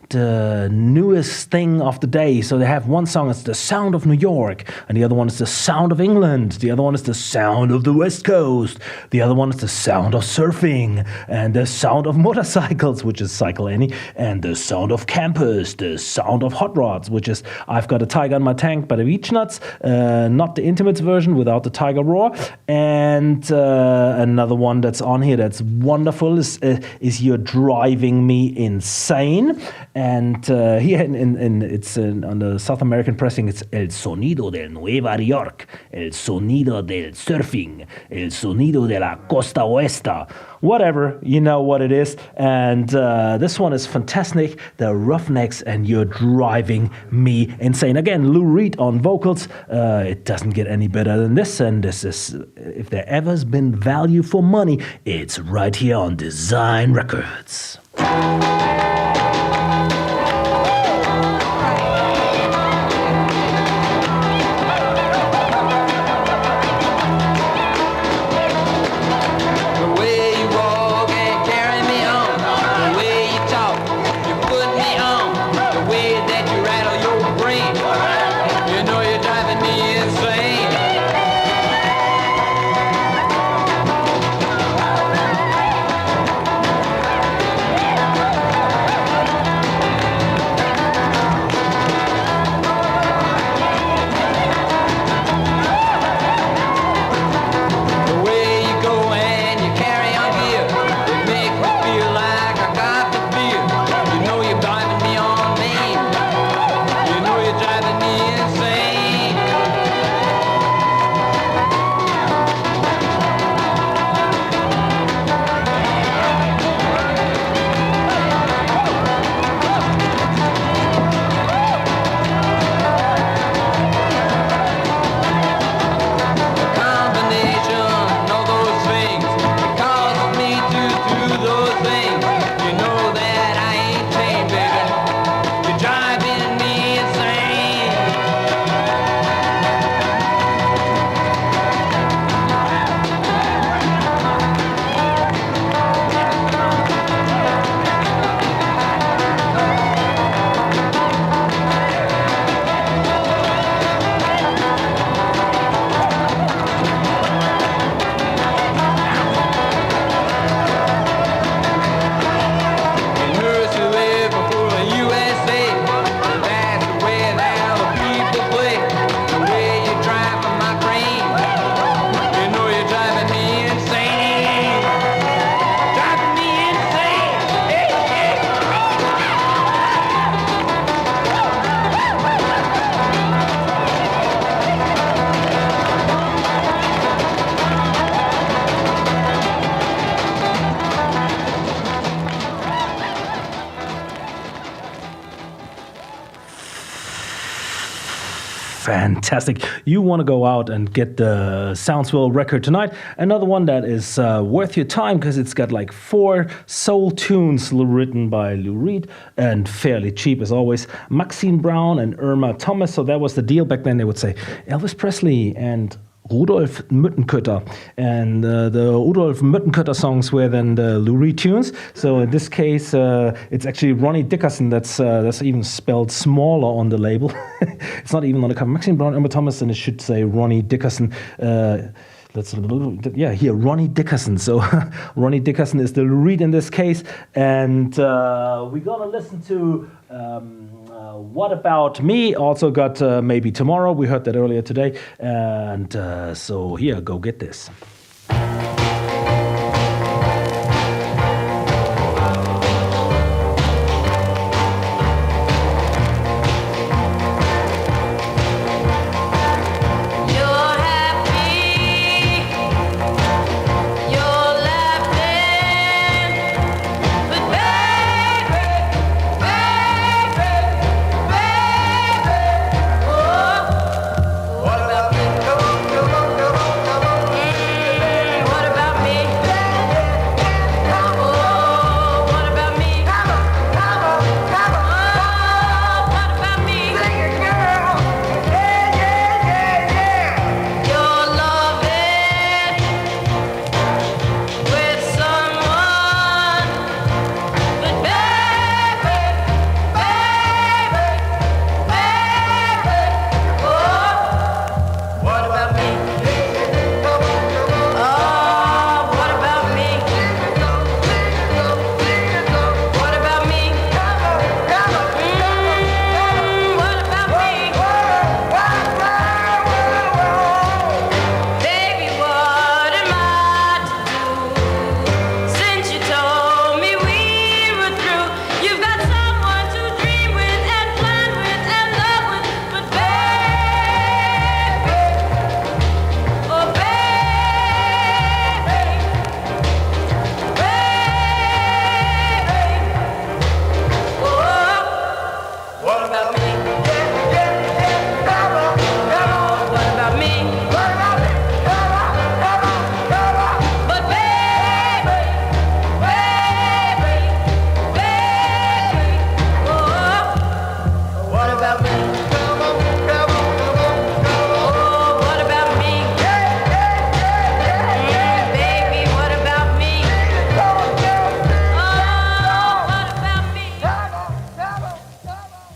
the newest thing of the day. So they have one song, it's the sound of New York, and the other one is the sound of England, the other one is the sound of the West Coast, the other one is the sound of surfing, and the sound of motorcycles, which is Cycle Annie, and the sound of campus, the sound of hot rods, which is I've Got a Tiger in My Tank by the Beach Nuts, not the Intimates version without the Tiger Roar. And another one that's on here that's wonderful is You're Driving Me Insane. And here it's on the South American pressing, it's El Sonido de Nueva York, El Sonido del Surfing, El Sonido de la Costa Oeste. Whatever, you know what it is. And this one is fantastic. The Roughnecks and You're Driving Me Insane. Again, Lou Reed on vocals. It doesn't get any better than this. And this is, if there ever's been value for money, it's right here on Design Records. fantastic. You want to go out and get the Soundsville record tonight. Another one that is worth your time because it's got like 4 soul tunes written by Lou Reed and fairly cheap as always. Maxine Brown and Irma Thomas. So that was the deal back then. They would say Elvis Presley and Rudolf Müttenkötter, and the Rudolf Müttenkötter songs were then the Lou Reed tunes. So in this case, it's actually Ronnie Dickerson. That's even spelled smaller on the label. It's not even on the cover. Maxine Brown, Irma Thomas, and it should say Ronnie Dickerson. Here, Ronnie Dickerson. So Ronnie Dickerson is the Lou Reed in this case, and we're gonna listen to. What About Me also got Maybe Tomorrow. We heard that earlier today. And so here, go get this.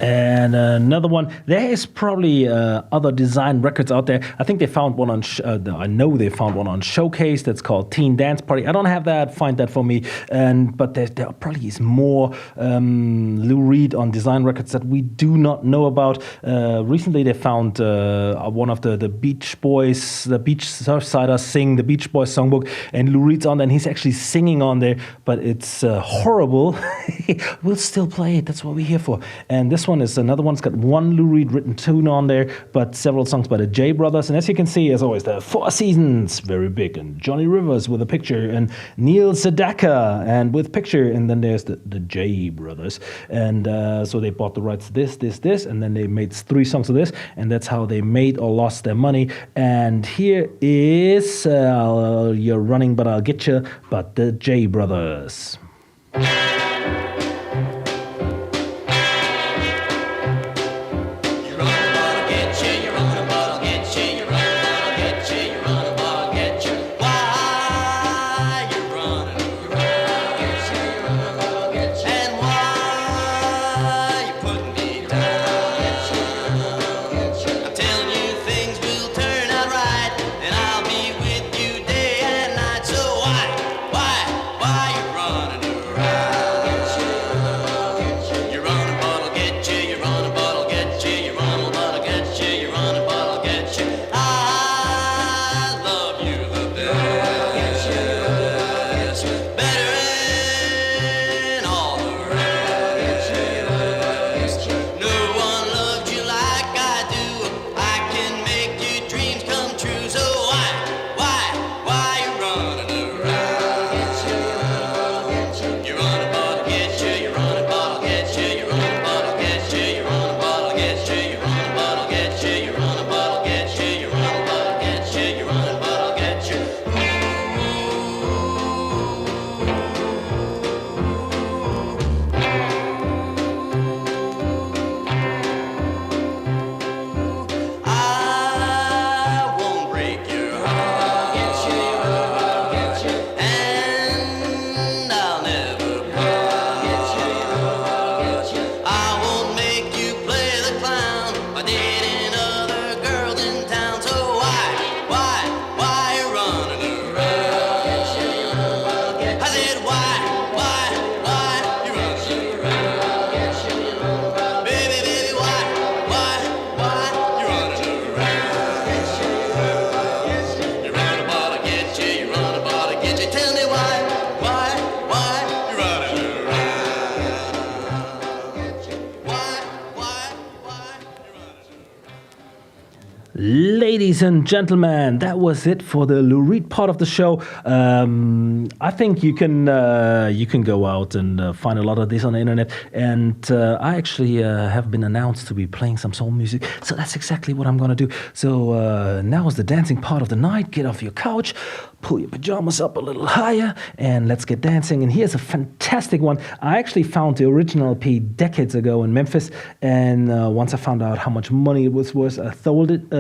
And another one, there is probably other design records out there. I think they found one on, I know they found one on Showcase that's called Teen Dance Party. I don't have that, find that for me. But there probably is more Lou Reed on design records that we do not know about. Recently they found one of the Beach Boys, the Beach Surfsiders sing the Beach Boys songbook, and Lou Reed's on there, and he's actually singing on there, but it's horrible. We'll still play it, that's what we're here for. And this one is another one. It's got one Lou Reed written tune on there, but several songs by the J Brothers. And as you can see, as always, the Four Seasons, very big, and Johnny Rivers with a picture, and Neil Sedaka and with picture, and then there's the J Brothers. And so they bought the rights to this, and then they made 3 songs of this, and that's how they made or lost their money. And here is You're Running But I'll Get You, but the J Brothers. Running Ladies and gentlemen, that was it for the Lou Reed part of the show. I think you can go out and find a lot of this on the internet. And I actually have been announced to be playing some soul music, so that's exactly what I'm gonna do. So now is the dancing part of the night. Get off your couch, pull your pajamas up a little higher, and let's get dancing. And here's a fantastic one. I actually found the original LP decades ago in Memphis, and once I found out how much money it was worth, I sold it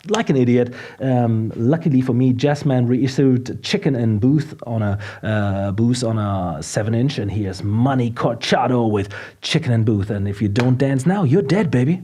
like an idiot. Luckily for me, Jazzman reissued Chicken and Booth on a 7-inch, and here's Money Corchado with Chicken and Booth. And if you don't dance now, you're dead, baby.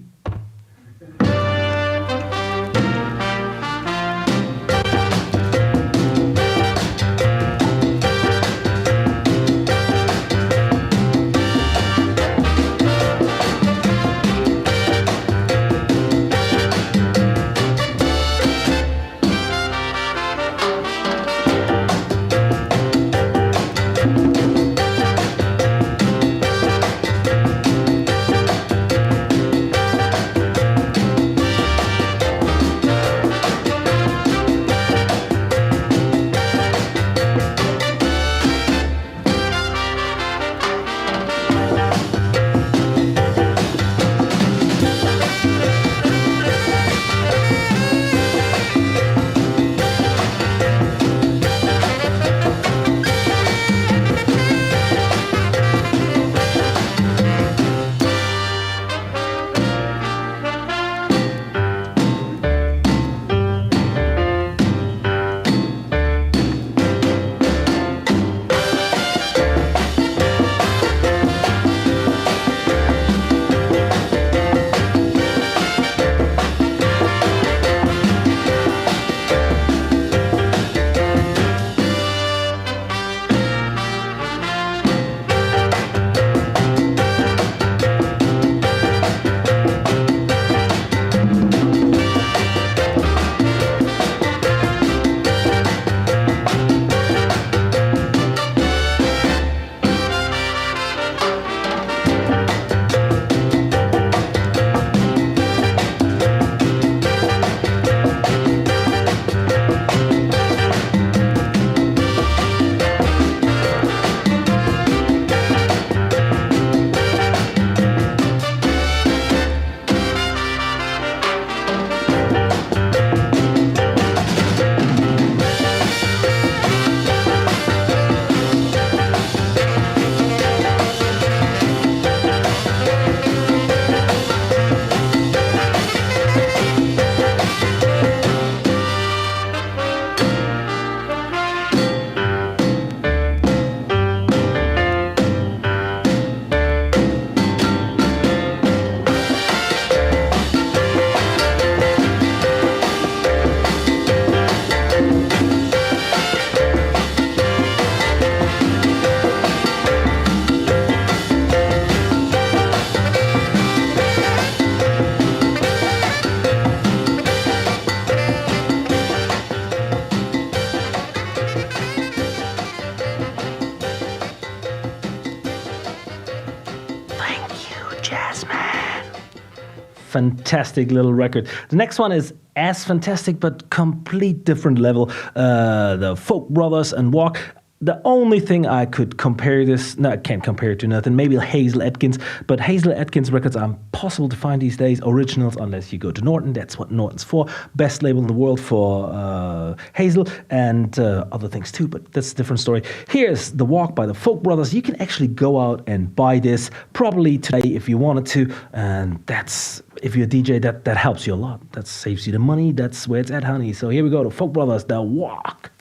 Fantastic little record. The next one is as fantastic, but complete different level. The Folk Brothers and Walk. The only thing I could compare this, no, I can't compare it to nothing, maybe Hazel Atkins, but Hazel Atkins records are impossible to find these days, originals, unless you go to Norton. That's what Norton's for. Best label in the world for Hazel and other things too, but that's a different story. Here's The Walk by the Folk Brothers. You can actually go out and buy this probably today if you wanted to, and that's, if you're a DJ, that helps you a lot. That saves you the money. That's where it's at, honey. So here we go, the Folk Brothers, The Walk.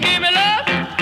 Give me love.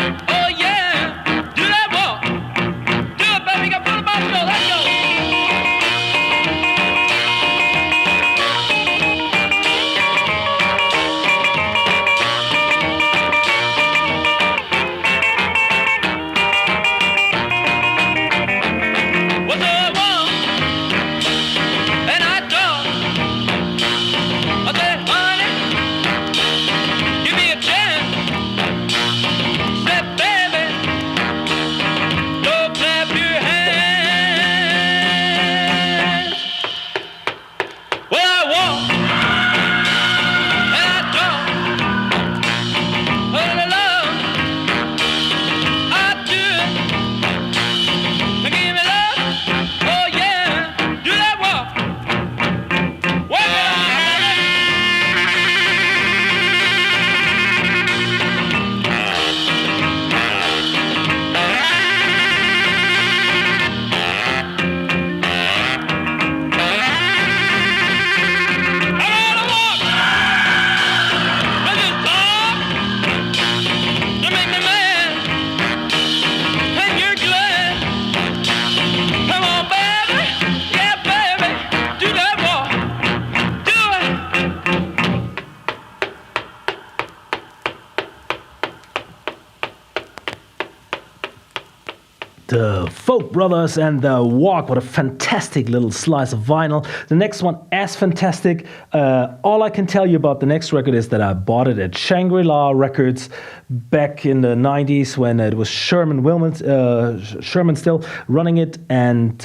The Folk Brothers and The Walk. What a fantastic little slice of vinyl. The next one, as fantastic. All I can tell you about the next record is that I bought it at Shangri-La Records back in the 90s when it was Sherman still running it, and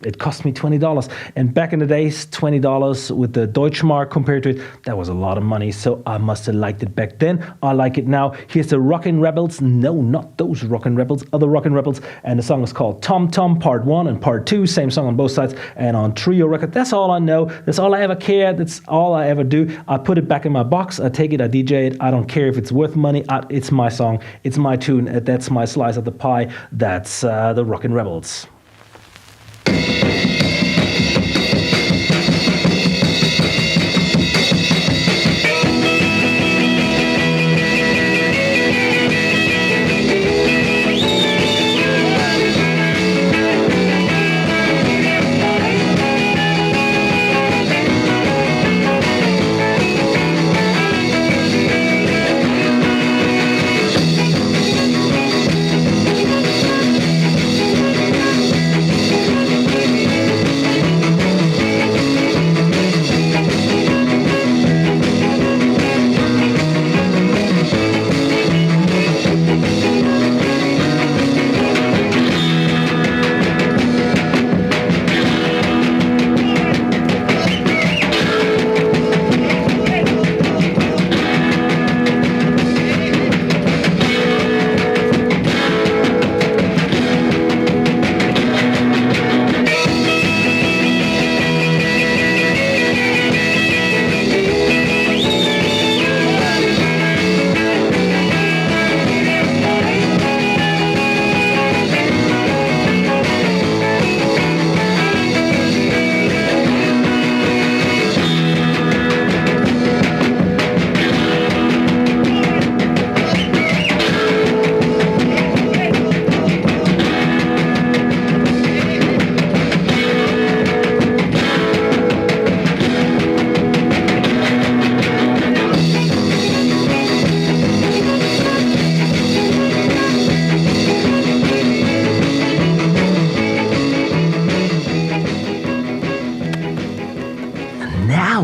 it cost me $20. And back in the days, $20 with the Deutschmark compared to it, that was a lot of money, so I must have liked it back then. I like it now. Here's the Rockin' Rebels. No, not those Rockin' Rebels, other Rockin' Rebels. And the song is called Tom Tom Part 1 and Part 2. Same song on both sides and on Trio record. That's all I know. That's all I ever care. That's all I ever do. I put it back in my box. I take it. I DJ it. I don't care if it's worth money. It's my song. It's my tune. That's my slice of the pie. That's the Rockin' Rebels.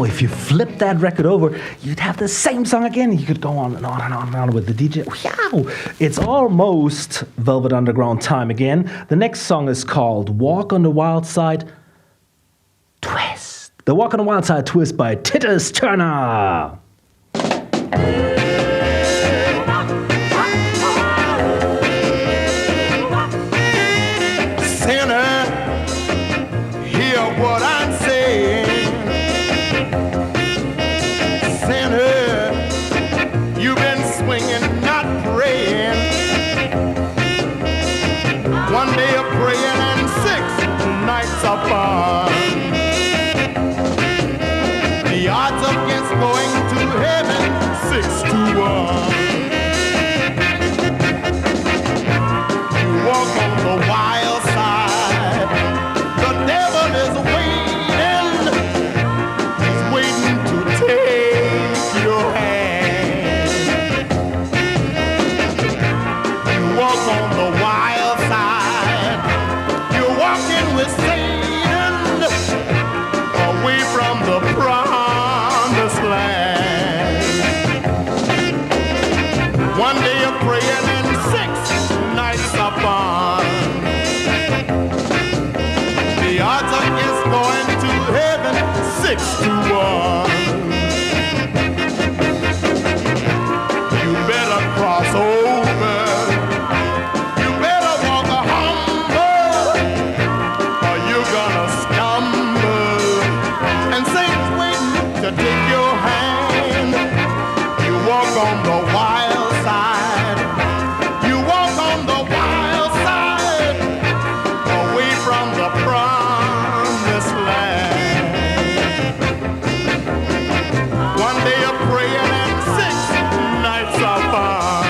If you flip that record over, you'd have the same song again. You could go on and on and on and on with the DJ. Wow! It's almost Velvet Underground time again. The next song is called Walk on the Wild Side Twist. The Walk on the Wild Side Twist by Titus Turner. Sinner, hear what I'm saying. Swinging, not praying. One day of praying and 6 nights of fun. The odds against going to heaven 6-1. You walk on the wild side. The devil is waiting. He's waiting to take your hand. On the wild side, you're walking with Satan away from the promised land. One day of praying and 6 nights of fun. The odds against going to heaven 6-1. You better cross over. Take your hand. You walk on the wild side. You walk on the wild side, away from the promised land. One day of praying and 6 nights of fun.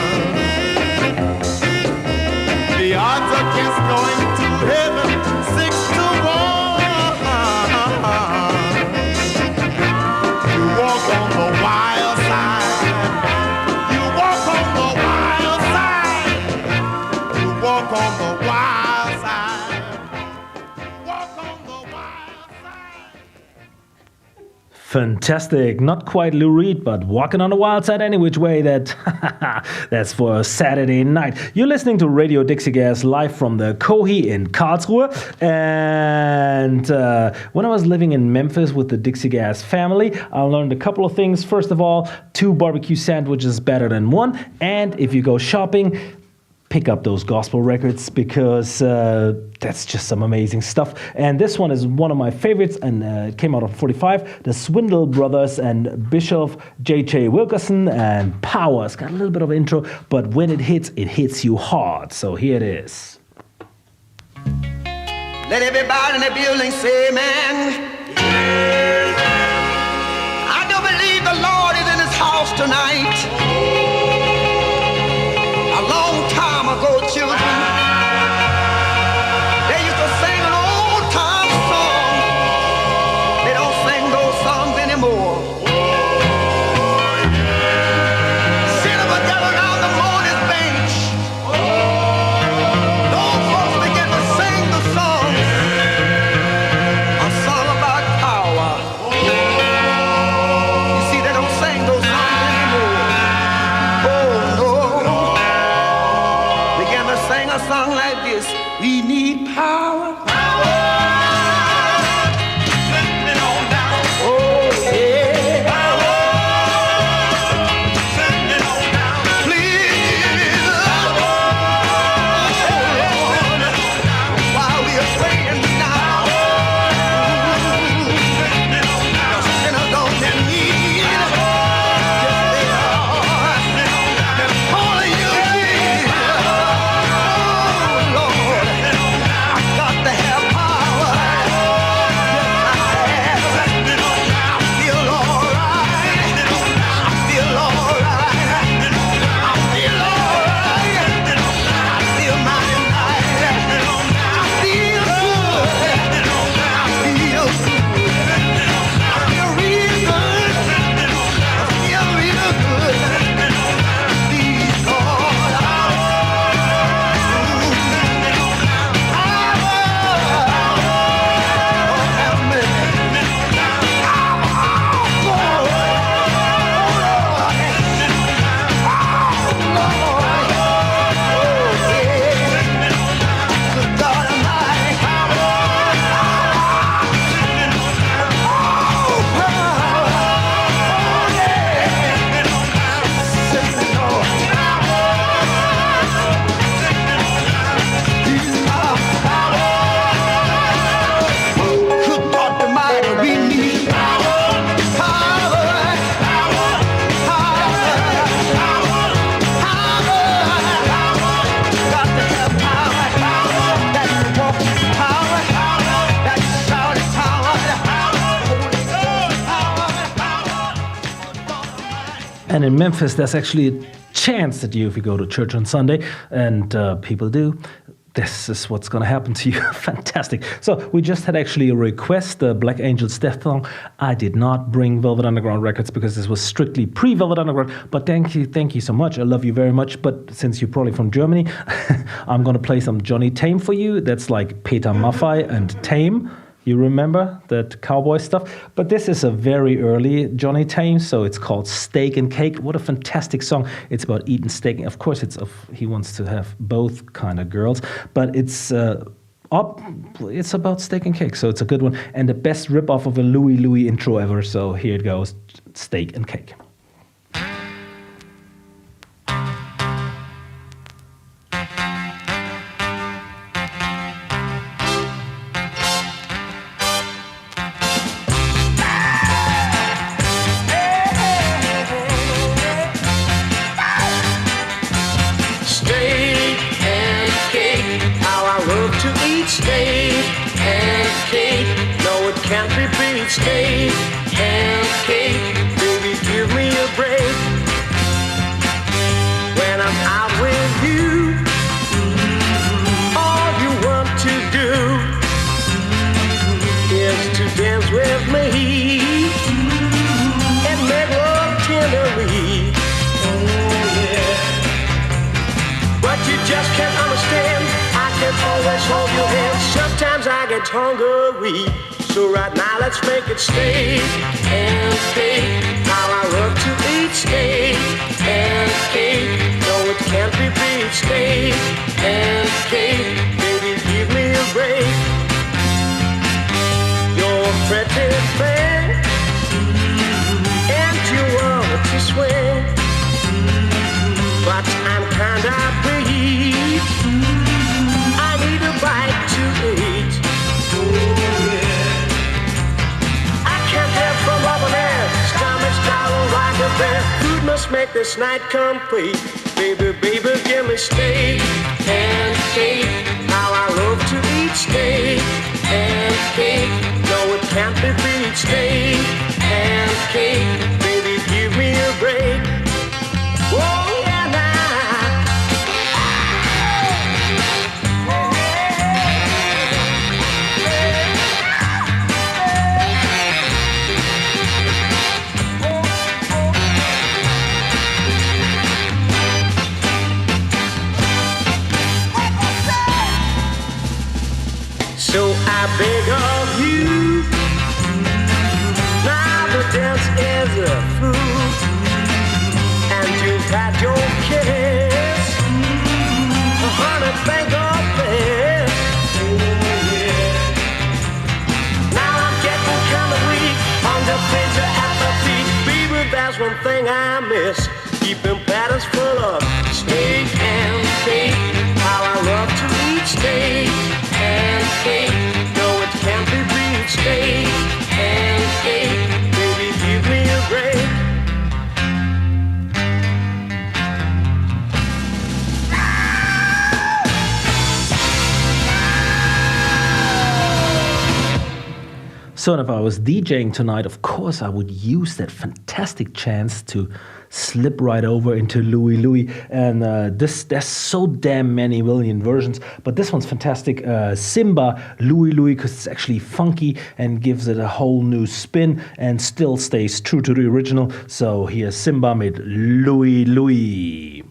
The odds against going to heaven 6-1. Walk on the wild side. You walk on the wild side. You walk on the wild Fantastic. Not quite Lou Reed, but walking on the wild side any which way. That's for a Saturday night. You're listening to Radio Dixigas live from the KOHI in Karlsruhe. And when I was living in Memphis with the Dixigas family, I learned a couple of things. First of all, 2 barbecue sandwiches better than 1. And if you go shopping, pick up those gospel records because that's just some amazing stuff. And this one is one of my favorites, and it came out on 45. The Swindle Brothers and Bishop J.J. Wilkerson and Power. It's got a little bit of intro, but when it hits you hard. So here it is. Let everybody in the building say amen. I do believe the Lord is in his house tonight. Go children, they used to sing an old time song. They don't sing those songs anymore. Sit up and gather around the morning bench. Those folks begin to sing the song, a song about power. You see, they don't sing those songs anymore. Oh no. Sing a song like this. We need power. Power. Send it on down. Oh yeah. Power. Send it on down. Please. Power. While we are praying now. Send it on down. Sinners on their knees. Yes, they are. They're calling you. And in Memphis, there's actually a chance that if you go to church on Sunday, and people do, this is what's going to happen to you. Fantastic. So we just had actually a request, the Black Angels Death Song. I did not bring Velvet Underground records because this was strictly pre-Velvet Underground. But thank you so much. I love you very much. But since you're probably from Germany, I'm going to play some Johnny Tame for you. That's like Peter Maffay and Tame. You remember that cowboy stuff? But this is a very early Johnny Tame, so it's called Steak and Cake. What a fantastic song. It's about eating steak. Of course, he wants to have both kind of girls, but it's about steak and cake, so it's a good one. And the best rip-off of a Louie intro ever, so here it goes, Steak and Cake. Steak and cake, baby, give me a break. When I'm out with you, all you want to do is to dance with me and make love tenderly. Oh yeah. But you just can't understand, I can always hold your hand. Sometimes I get hungry. So right now let's make it stay and stay. How I love to eat steak and cake. No, it can't be beat. Steak and cake. Baby, give me a break. You're a pretty thing, and you want to swing, but I'm kinda weak. I need a bite to eat. I can't help from over there. Stomach's growling like a bear. Food must make this night complete. Baby, baby, give me steak and cake. How I love to eat steak and cake. No, it can't be beat. Steak and cake. Baby, give me a break. Oh, yeah, now. So I beg of you, now the dance is through, and you've had your kiss, honey, think of this. Now I'm getting kind of weak, on the picture at my feet. Baby, that's one thing I miss, keeping patterns full of steak and cake. How I love to eat steak and cake. No, it can't be beat. Steak and cake. Baby, give me a break. So if I was DJing tonight, of course I would use that fantastic chance to slip right over into Louie Louie. And there's so damn many million versions, but this one's fantastic. Simba Louie Louie, because it's actually funky and gives it a whole new spin and still stays true to the original. So here's Simba mit Louie Louie.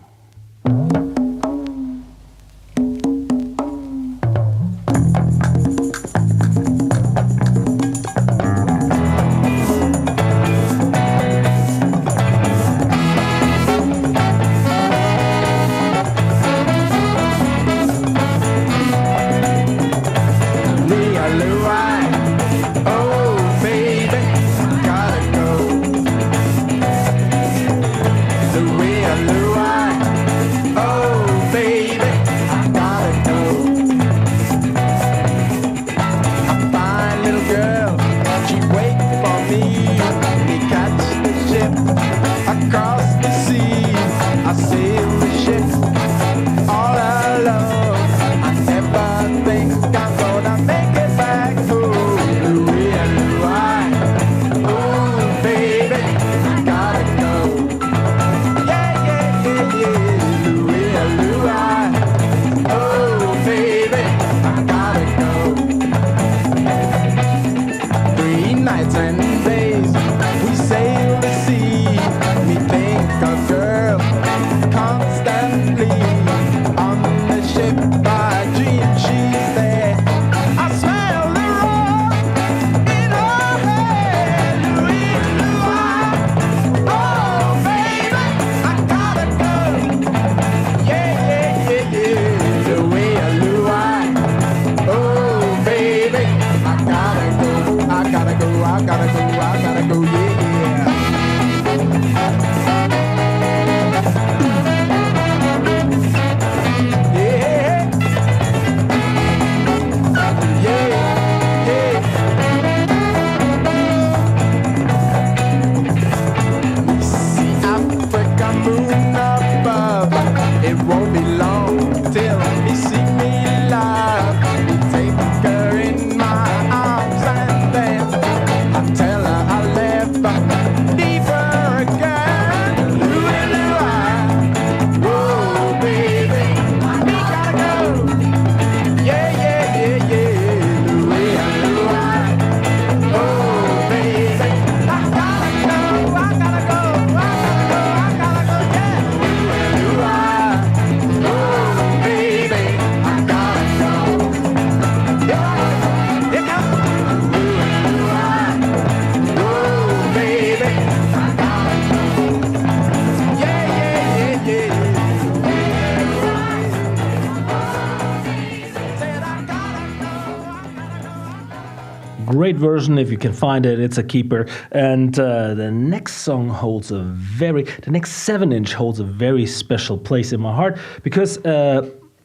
great version. If you can find it, it's a keeper. And the next 7-inch holds a very special place in my heart because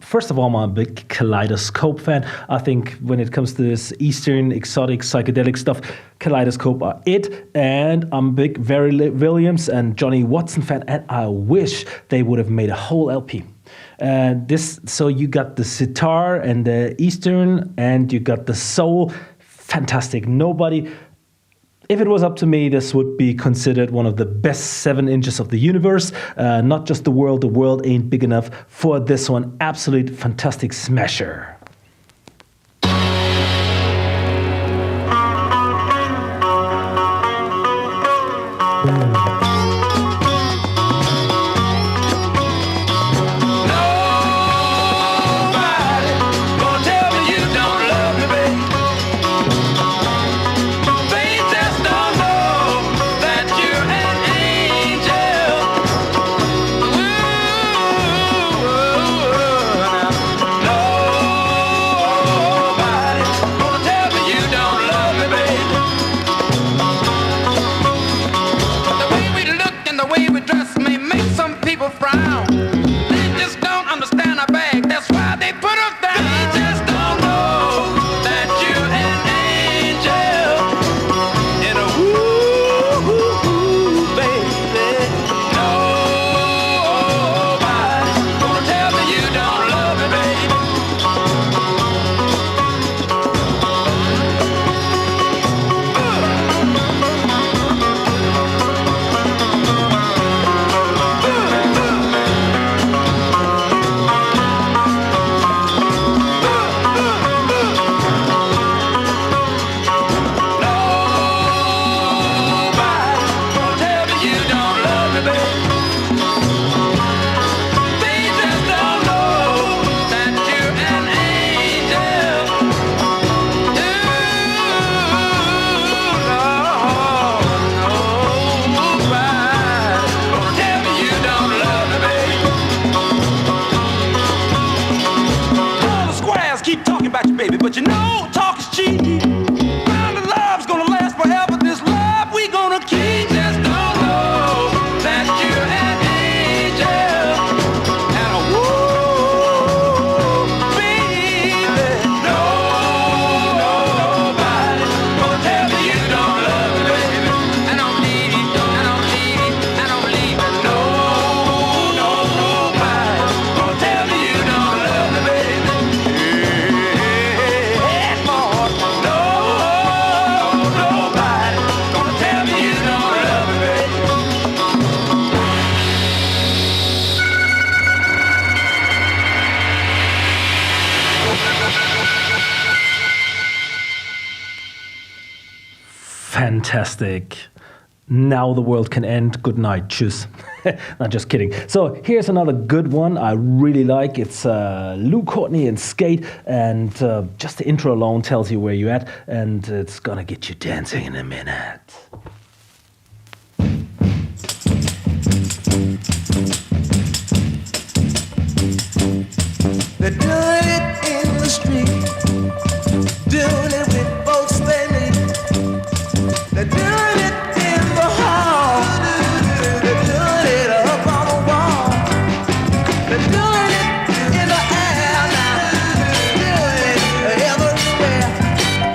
first of all, I'm a big Kaleidoscope fan. I think when it comes to this Eastern, exotic, psychedelic stuff, Kaleidoscope are it. And I'm a big Very Williams and Johnny Watson fan, and I wish they would have made a whole LP. So you got the sitar and the Eastern, and you got the soul. Fantastic. If it was up to me, this would be considered one of the best 7 inches of the universe. Not just the world ain't big enough for this one. Absolute fantastic smasher. But you know, talk is cheap. Found the love's gonna last forever. This love we gonna keep. Just don't know that you're an angel. And woo, baby, nobody gonna tell me you don't love me, baby. I don't believe it, I don't believe it, I don't believe it. Nobody gonna tell me you don't love me, baby. Fantastic. Now the world can end. Good night. Tschüss. Not just kidding. So here's another good one I really like. It's Lou Courtney and Skate. And just the intro alone tells you where you're at. And it's gonna get you dancing in a minute. They're doing it in the street, doing it with folks they meet. They're doing it in the hall, they're doing it up on the wall. They're doing it in the air now, doing it everywhere.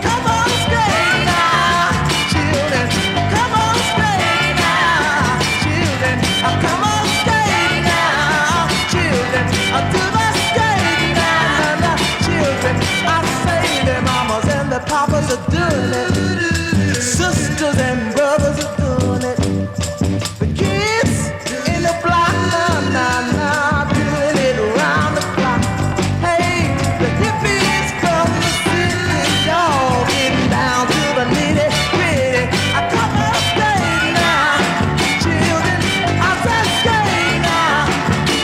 Come on, skate now, children. Come on, skate now, children. Come on, skate now, children. Do the skate now, children. I say their mamas and their papas are doing it. Sisters and brothers are doing it. The kids in the block, now, doing it around the clock. Hey, the hippies from the city, y'all getting down to the nitty gritty. I come on skate now, children. I said skate now,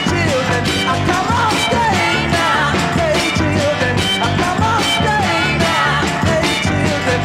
children. I come on skate now, hey children. I come on skate now, hey children.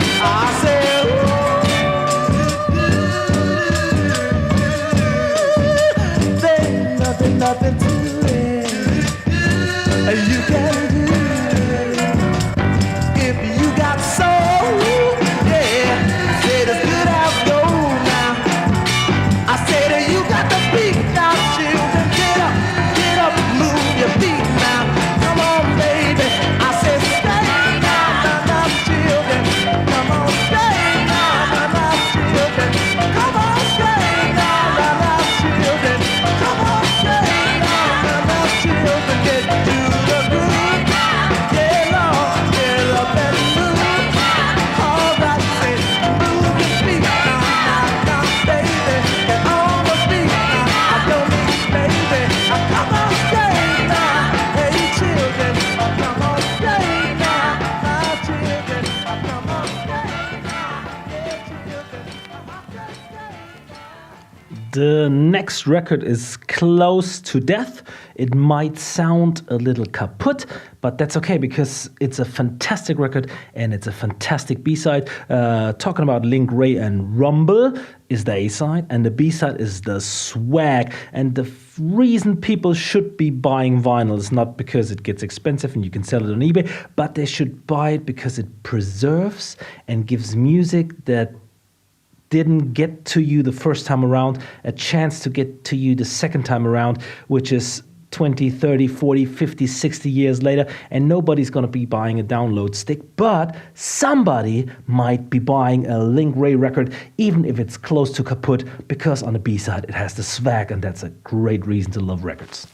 The next record is close to death. It might sound a little kaput, but that's okay because it's a fantastic record and it's a fantastic B-side. Talking about Link Ray and Rumble is the A-side, and the B-side is the Swag. And the reason people should be buying vinyl is not because it gets expensive and you can sell it on eBay, but they should buy it because it preserves and gives music that didn't get to you the first time around a chance to get to you the second time around, which is 20, 30, 40, 50, 60 years later, and nobody's going to be buying a download stick, but somebody might be buying a Link Ray record, even if it's close to kaput, because on the B-side it has the swag, and that's a great reason to love records.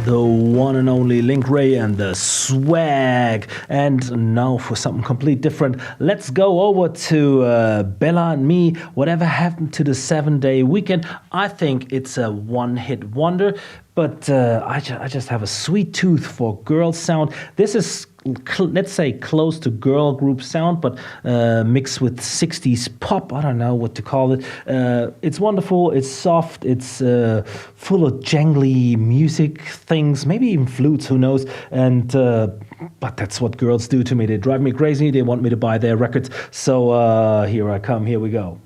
The one and only Link Ray and the Swag. And now for something completely different, let's go over to Bella and Me. Whatever happened to the 7-day weekend? I think it's a one-hit wonder, but I just have a sweet tooth for girl sound. This is, let's say, close to girl group sound, but mixed with 60s pop. I don't know what to call it. It's wonderful. It's soft. It's full of jangly music things, maybe even flutes, who knows. And but that's what girls do to me. They drive me crazy. They want me to buy their records. So here I come. Here we go.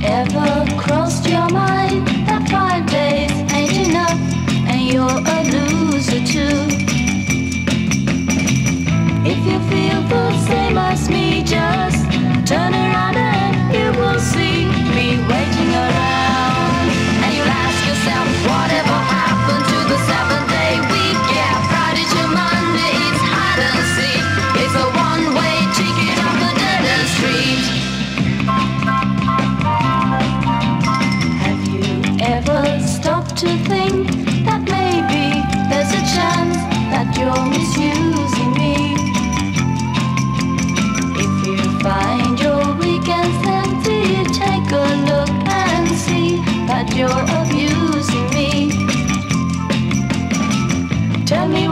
Ever crossed your mind that 5 days ain't enough and you're a loser too?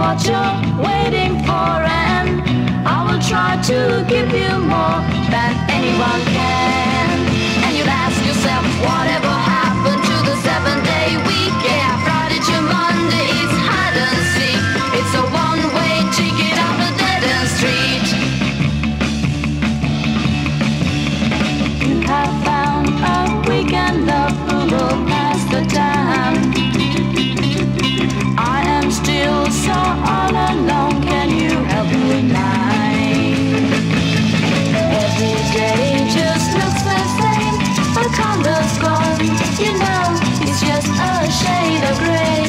what you're waiting for, and I will try to give you more than anyone can. And you'd ask yourself, whatever happened to the 7-day week? Yeah, Friday to Monday, it's hide and seek. It's a one-way ticket up a dead-end street. You have found a weekend of who will pass the time. I am still so all alone, can you help me mine? Every day just looks the same, the color's gone, you know, it's just a shade of gray.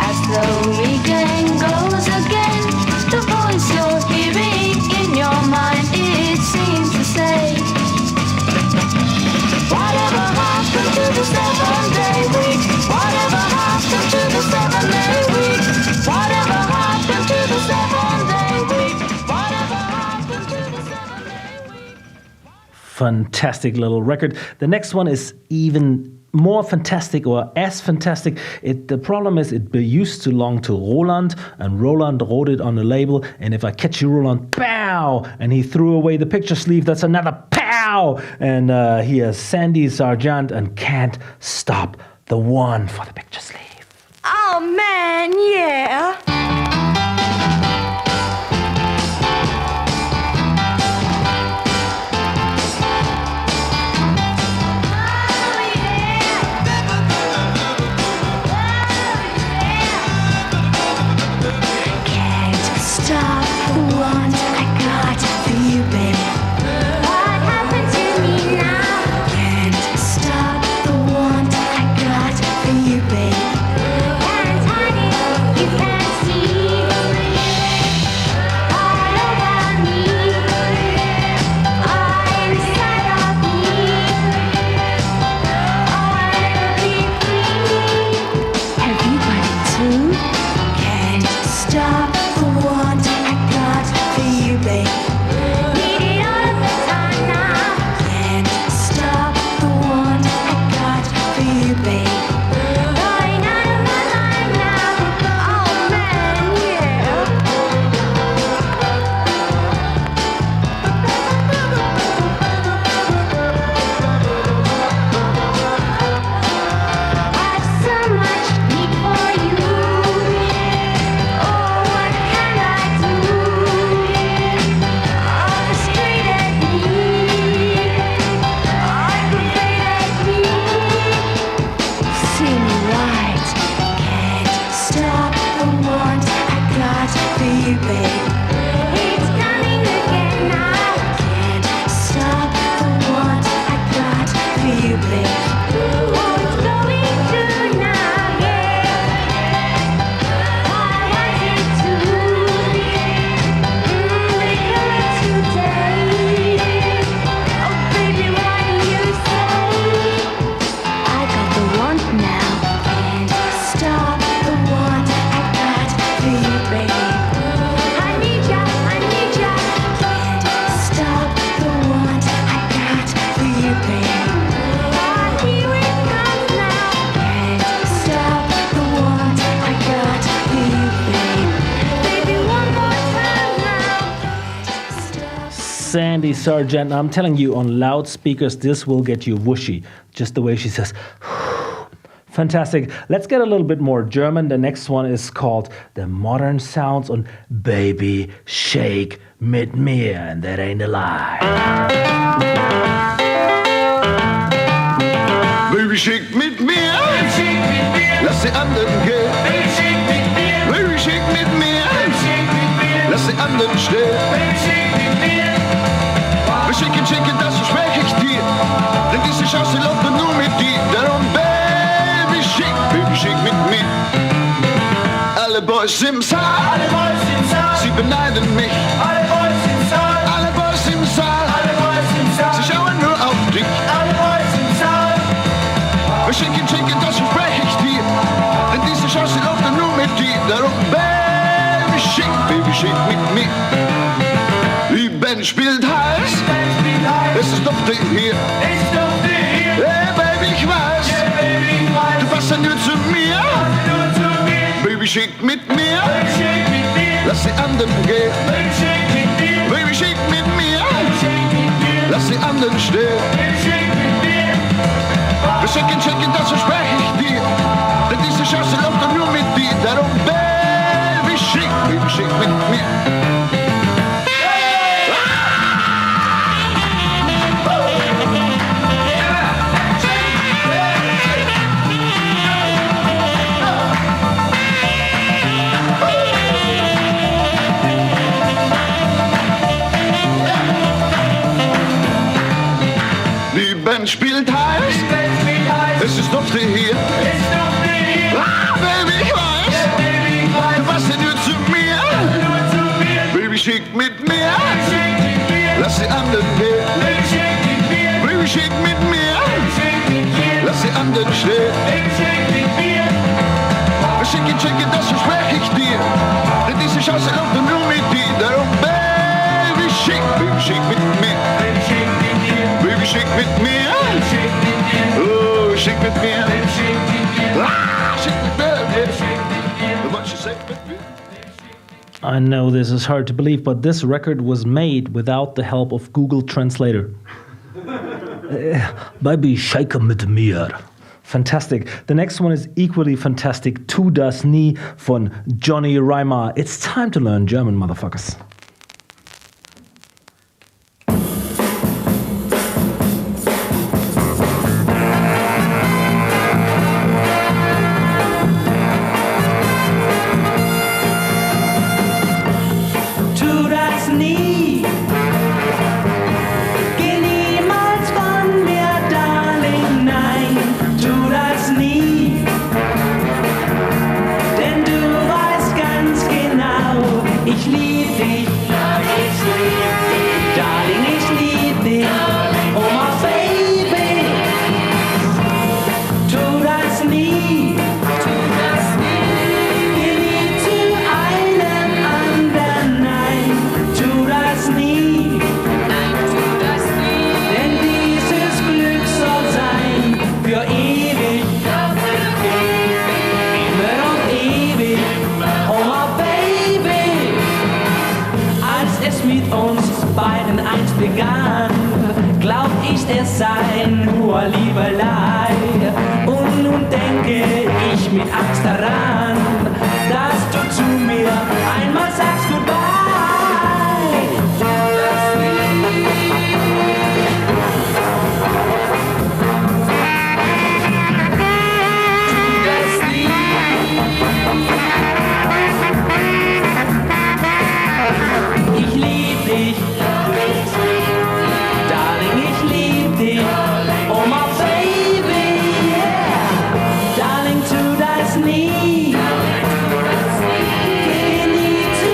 As the weekend goes again, the voice you're hearing in your mind, it seems to say, whatever happened to the 7-day week? Whatever happened to the 7-day week? Whatever happened to the 7-day week? Whatever happened to the 7-day week? Fantastic little record. The next one is even more fantastic, or as fantastic. The problem is it used to belong to Roland, and Roland wrote it on the label, and if I catch you, Roland, pow! And he threw away the picture sleeve, that's another pow! And he has Sandy Sargent and Can't Stop the One for the picture sleeve. Oh man, yeah. Stop the want I got for you, baby. What happened to me now? Can't stop the want I got for you, baby. Can't hide it, you can't see. All over me, all inside of me. I'll be free. Have you got it too? Can't stop the want I got for you, babe. Need it all of the time now. Can't stop the want I got for you, babe. Going out of my mind now. Oh man, yeah. I've so much need for you. Oh, what can I do? Oh, frustrated me. Aggravated me. See me right. Can't stop the want I got for you, babe. It's coming again now. Can't stop the want I got for you, babe. Oh, it's going to now, yeah. I want it to. Because today. Oh, baby, what do you say? I got the want now. Can't stop the want I got for you, baby. I need ya, I need ya. Can't stop the want I got for you, baby. Oh, here it comes now. Can't stop the want I got for you, baby. Baby, one more time now. Sandy Sargent, I'm telling you, on loudspeakers, this will get you whooshy. Just the way she says, fantastic. Let's get a little bit more German. The next one is called The Modern Sounds on Baby Shake mit mir, and that ain't a lie. Baby, shake mit mir. Lass die anderen gehen. Baby, shake mit mir. Lass die anderen stehen. Wir schicken, das verspreche ich dir. Denn diese Chance läuft nur mit dir. Darum, Baby, shake mit mir. Alle Boys im Saal, sie beneiden mich. Alle Boys im Saal, sie schauen nur auf dich. Wir schicken, das verspreche ich dir. Denn diese Chance läuft nur mit dir. Darum, Baby, shake mit mir. Die Band spielt heiß, es ist doch der hier. Hey Baby, ich weiß, du passt ja nur zu mir. Baby, Baby, schick mit mir. Lass die anderen gehen. Baby, schick mit mir. Lass die anderen stehen. Wir schicken, das verspreche ich dir. Denn diese Chance läuft doch nur mit dir. Darum, Baby, schick mit mir. Die Band spielt heiß, es ist Dufte hier. Baby, ich weiß, du passt ja nur zu mir. Baby, schick mit mir, lass die anderen gehen. Baby, schick mit mir, lass die anderen stehen. Schicken, das verspreche ich dir. Denn diese Chance läuft nur mit dir. Darum, Baby, schick mit mir. Baby, schick mit mir. Oh, schick mit mir. Ah, schick mit mir. What you say with me? I know this is hard to believe, but this record was made without the help of Google Translator. Baby, shake mit mir. Fantastic. The next one is equally fantastic. Tu das nie von Johnny Reimer. It's time to learn German, motherfuckers. Tu das nie. Geh niemals von mir, Darling, nein. Tu das nie. Denn du weißt ganz genau, ich lieb dich. Darling, ich lieb dich. Oh, my baby. Tu das nie. Geh nie zu einem anderen, nein. Tu das nie. Denn dieses Glück soll sein für ewig. Immer und ewig. Oh, my baby. Als es mit uns beiden einst begann, glaub ich, es sei nur Liebelei. Und nun denke ich mit Angst daran, dass du zu mir einmal sagst Goodbye. Ich lieb dich, Darling, ich lieb dich. Oh, my baby, yeah. Darling, tu das nie. Geh nie zu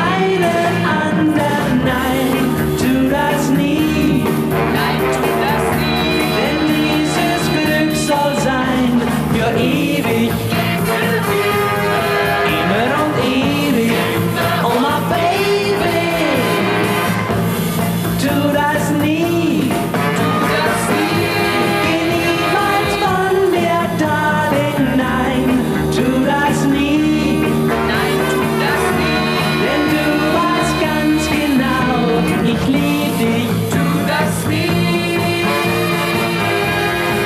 einem anderen, nein. Tu das nie. Denn dieses Glück soll sein für ewig. Immer und ewig. Oh, my baby. Tu das nie. Geh niemals von mir, Darling, nein. Tu das nie. Denn du weißt ganz genau, ich lieb dich.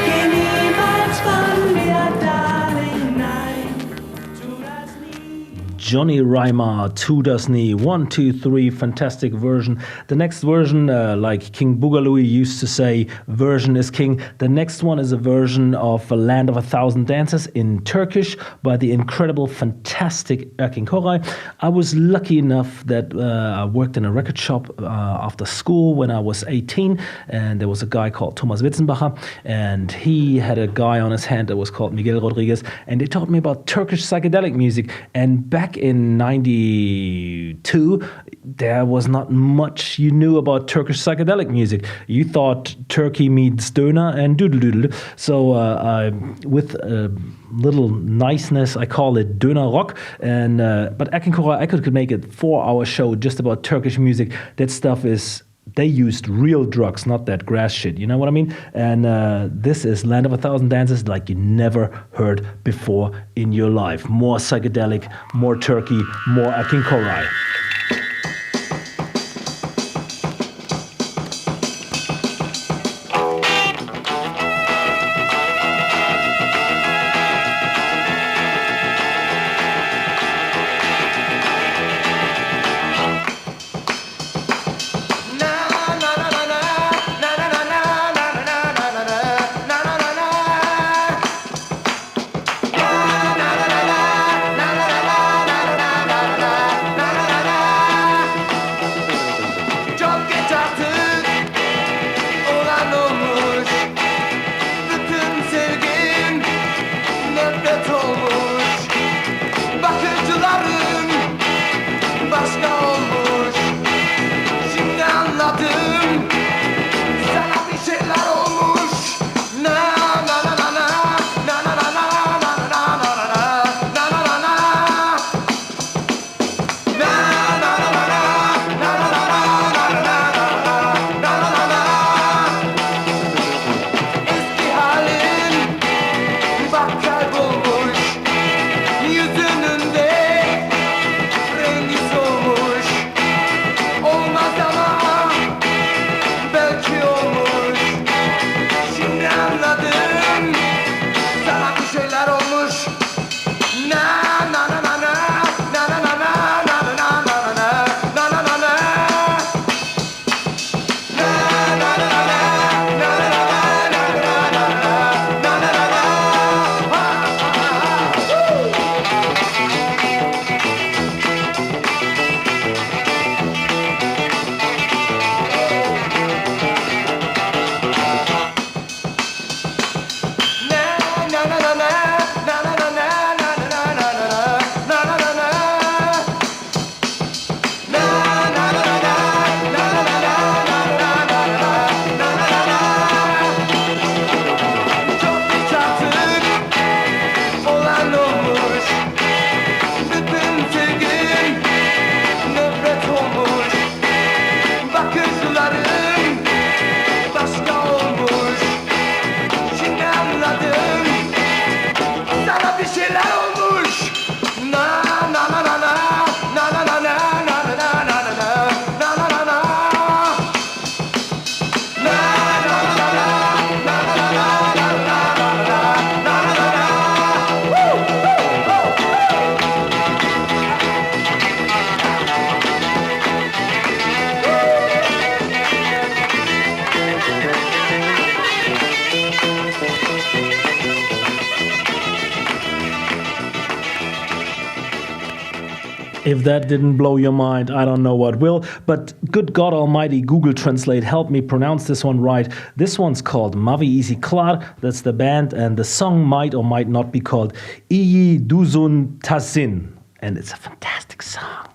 Geh niemals von mir, Darling, nein. Tu das nie. Johnny Reimer, Tu das nie. 1, 2, 3, fantastic version. The next version, like King Boogaloo used to say, version is king. The next one is a version of A Land of a Thousand Dances in Turkish by the incredible, fantastic Erkin Koray. I was lucky enough that I worked in a record shop after school when I was 18, and there was a guy called Thomas Witzenbacher, and he had a guy on his hand that was called Miguel Rodriguez, and they taught me about Turkish psychedelic music. And back in 92, there was not much you knew about Turkish psychedelic music. You thought Turkey means döner and doodle doodle. So with little niceness, I call it döner rock. And but Erkin Koray, I could make a 4-hour show just about Turkish music. That stuff is they used real drugs, not that grass shit. You know what I mean? And this is Land of a Thousand Dances, like you never heard before in your life. More psychedelic, more Turkey, more Akin KOHI. If that didn't blow your mind, I don't know what will. But good God Almighty, Google Translate, help me pronounce this one right. This one's called Mavi Easy Klar. That's the band, and the song might or might not be called İyi Duzun Tasin. And it's a fantastic song.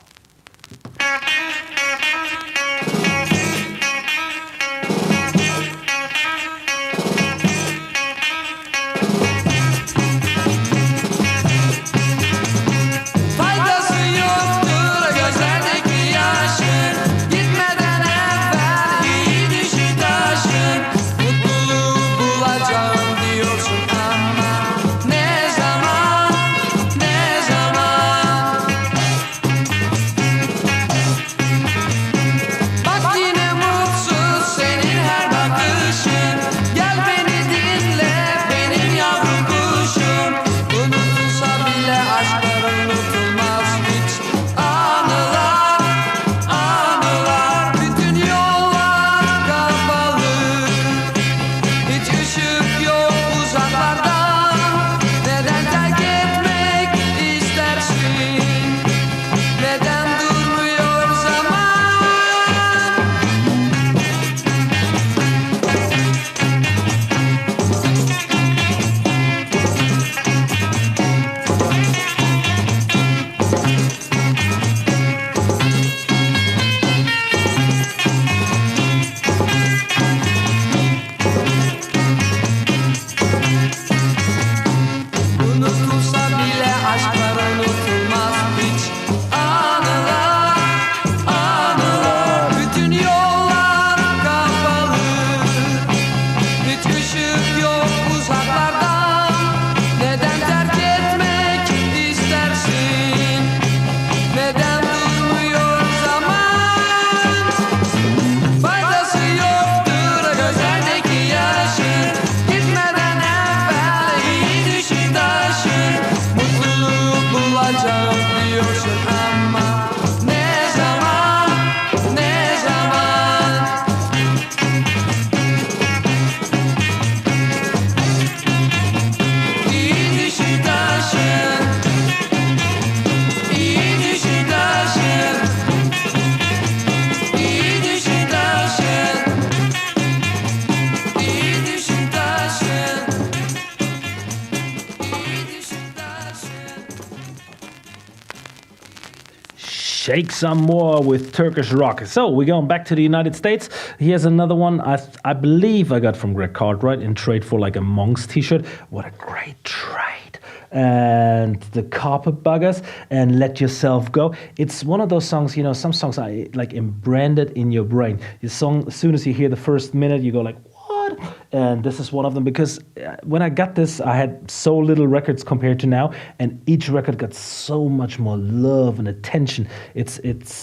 Shake some more with Turkish rock. So we're going back to the United States. Here's another one I believe I got from Greg Cartwright in trade for like a Monks t-shirt. What a great trade. And the Carpetbaggers and Let Yourself Go. It's one of those songs, you know, some songs are like branded in your brain. The song, as soon as you hear the first minute, you go like, what? And this is one of them because when I got this, I had so little records compared to now, and each record got so much more love and attention. It's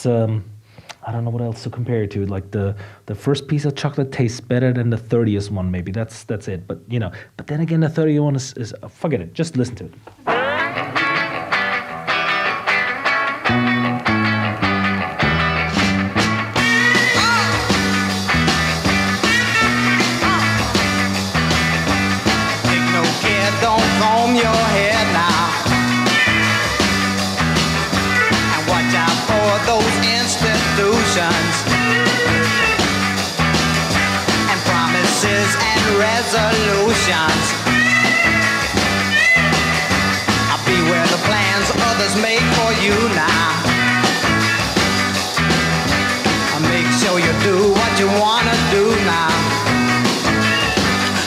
I don't know what else to compare it to. Like the first piece of chocolate tastes better than the 30th one, maybe. That's it. But you know, but then again, the 30th one is forget it. Just listen to it. And promises and resolutions. I'll be where the plans others make for you now. I'll make sure you do what you wanna do now.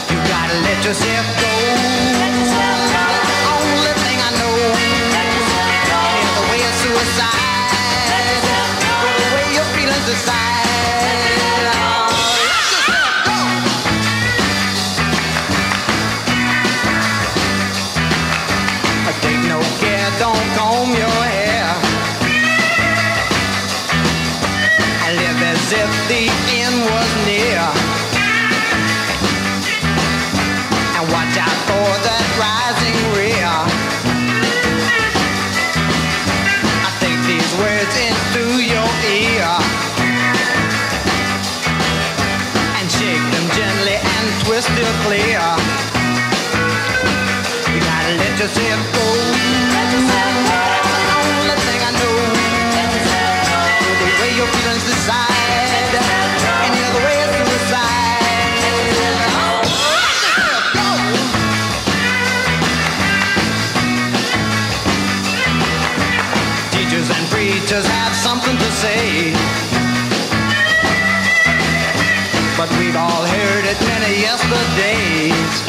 You gotta let yourself go. That's the only thing I know. Any other way is suicide. Decide. Take no care, don't comb your hair. I live as if the end was near. And watch out for that rising rear. I take these words into your ear. Twist it clear. You gotta let yourself go. That's the only thing I know. The way your feelings decide. Any other way is suicide. Teachers and preachers have something to say, but we've all heard it many yesterdays.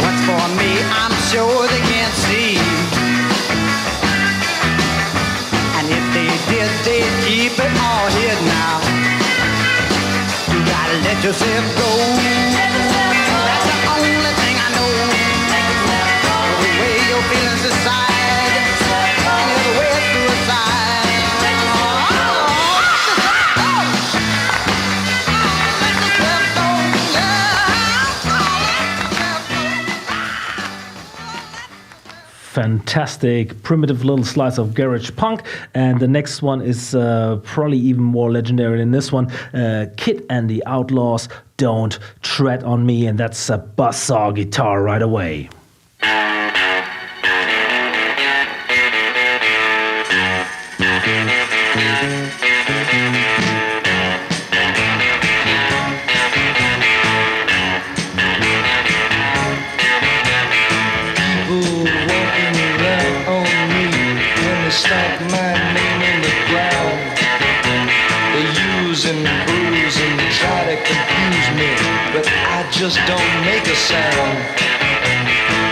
What's for me, I'm sure they can't see. And if they did, they'd keep it all hid now. You gotta let yourself go. That's the only thing I know. The way your feelings decide. Any other way is suicide. Fantastic, primitive little slice of garage punk. And the next one is probably even more legendary than this one. Kid and the Outlaws, Don't Tread on Me. And that's a buzzsaw guitar right away. Stack my name in the ground. They use and bruise and try to confuse me, but I just don't make a sound.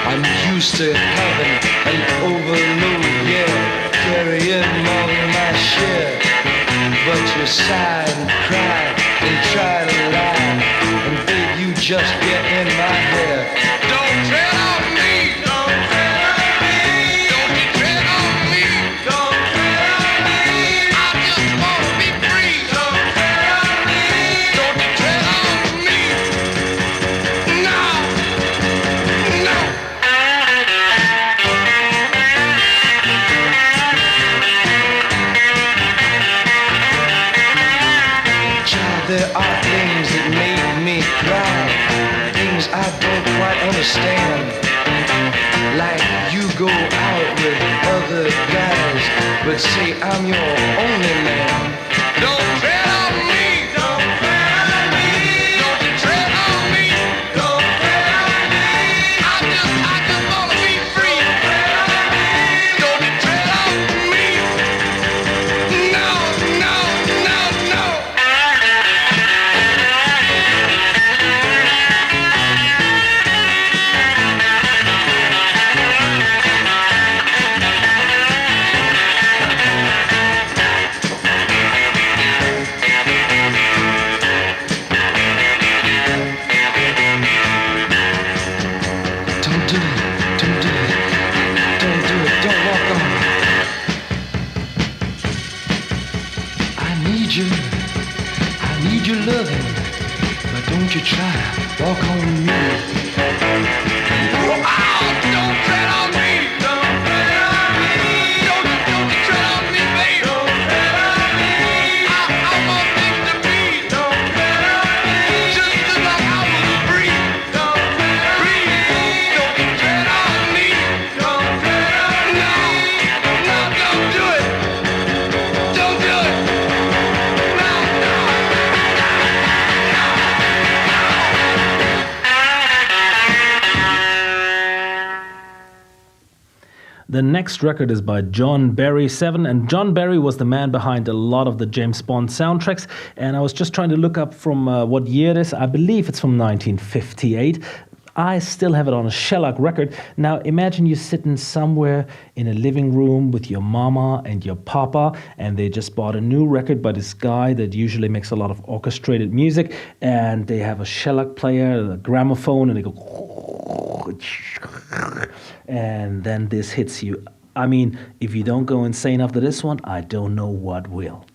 I'm used to having an overload, yeah, carrying more than my share. But you sigh and cry and try to lie, and babe, you just get in my hair. Don't tread on me, don't tread on me, don't you tread on me, don't tread on me. I just wanna be free. Don't tread on me, don't you tread on me. No, no. Child, there are things that make me cry, things I don't quite understand. Like you go out with other guys, but say I'm your only man. Don't tread on me, don't tread on me, don't you tread on me, don't tread on me. I just wanna be free. Don't you tread on need your loving, but don't you try to walk on me. Oh, don't tread on me. Don't tread on me. Don't tread on me, baby. Don't tread on me. I'm a thing to be. Don't tread on me. Just like I was free. Don't tread on me. Don't tread on me. Don't tread on me. No, don't do it. Don't do it. The next record is by John Barry 7, and John Barry was the man behind a lot of the James Bond soundtracks, and I was just trying to look up from what year it is. I believe it's from 1958. I still have it on a shellac record. Now imagine you sitting somewhere in a living room with your mama and your papa, and they just bought a new record by this guy that usually makes a lot of orchestrated music, and they have a shellac player, a gramophone, and they go, and then this hits you. I mean, if you don't go insane after this one, I don't know what will.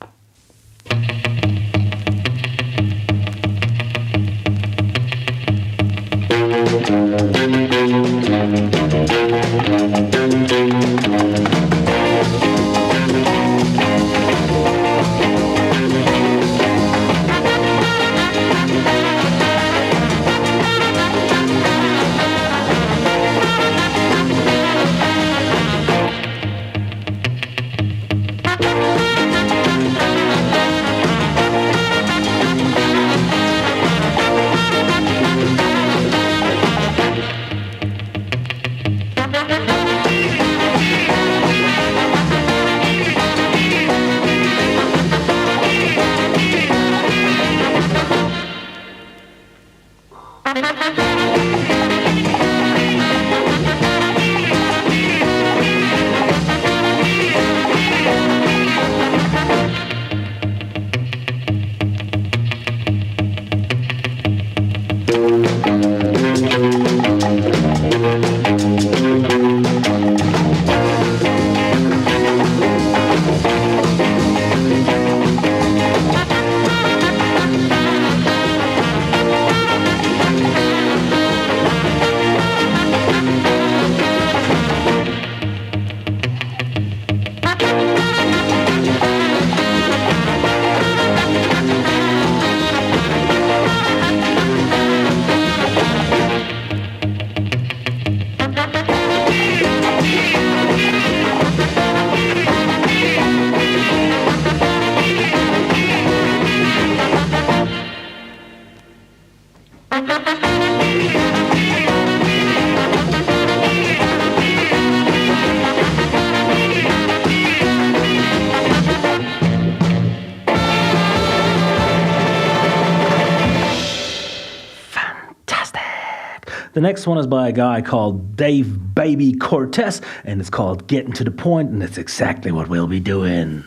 The next one is by a guy called Dave Baby Cortez, and it's called Getting to the Point, and it's exactly what we'll be doing.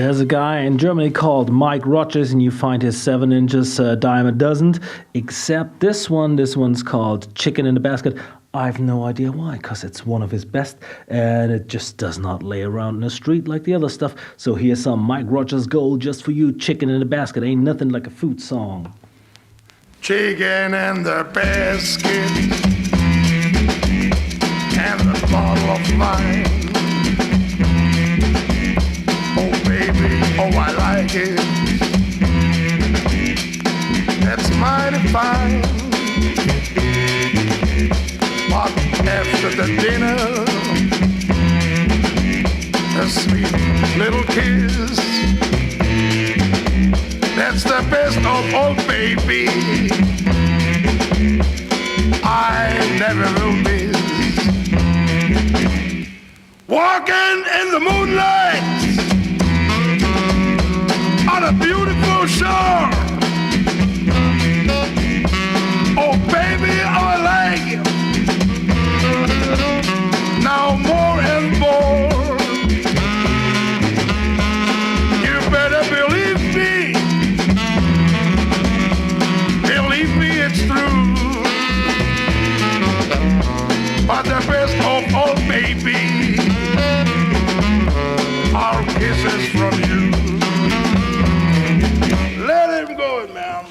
There's a guy in Germany called Mike Rogers, and you find his 7 inches diameter doesn't, except this one. This one's called Chicken in the Basket. I've no idea why, because it's one of his best, and it just does not lay around in the street like the other stuff. So here's some Mike Rogers gold just for you. Chicken in the Basket ain't nothing like a food song. Chicken in the basket and a bottle of wine. Oh baby, oh I like it. That's mighty fine. But after the dinner, a sweet little kiss. That's the best of all, baby. I never will miss. Walking in the moonlight on a beautiful shore. Oh, baby, I like it. Now more and more. You better believe me. Believe me, it's true. But the best of all, baby, are kisses from you. Let him go, man.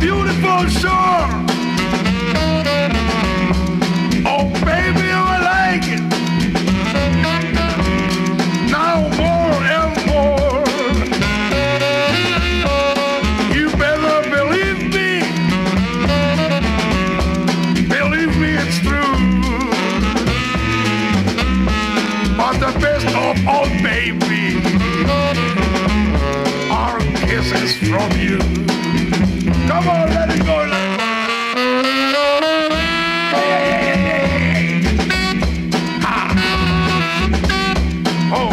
Beautiful shore. Oh, baby, I like it. Now more and more. You better believe me. Believe me, it's true. But the best of all, baby, are kisses from you. Come on, let it go. Hey. Ah. Oh,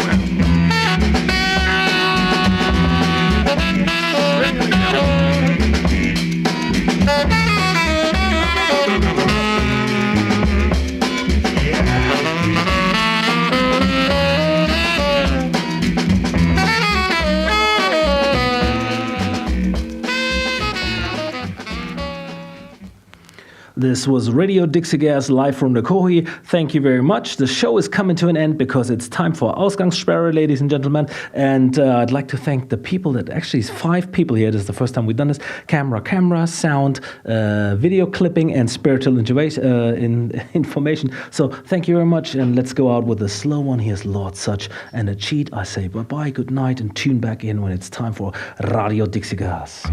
This was Radio Dixigas live from the KOHI. Thank you very much. The show is coming to an end because it's time for Ausgangssperre, ladies and gentlemen. And I'd like to thank the people that actually is 5 people here. This is the first time we've done this. Camera, sound, video clipping, and spiritual information. So thank you very much. And let's go out with a slow one. Here's Lord Such and a cheat. I say bye-bye, good night, and tune back in when it's time for Radio Dixigas.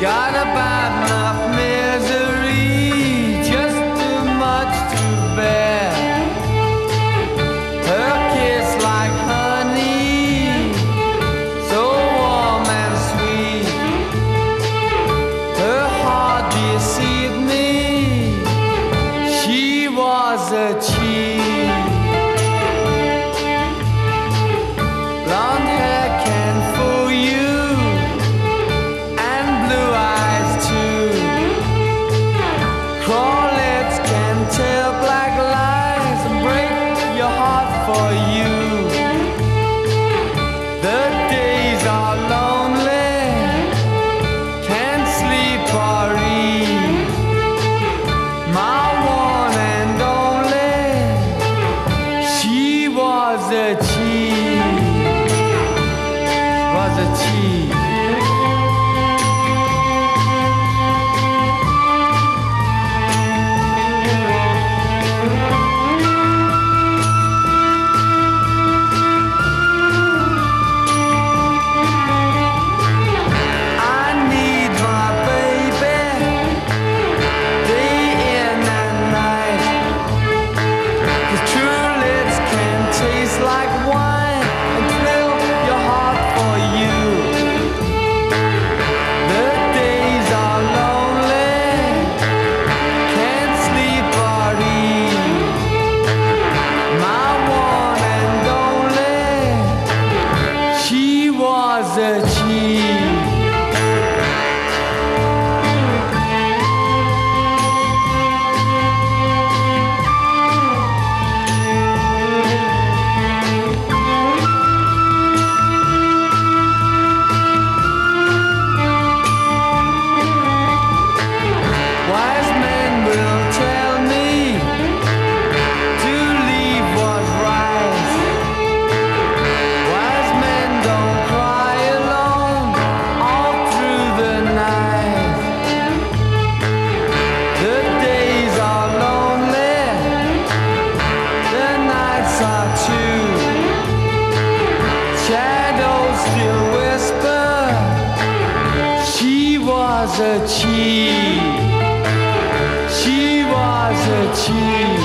Got a bad enough misery. was a cheat. a cheat. She was a cheat.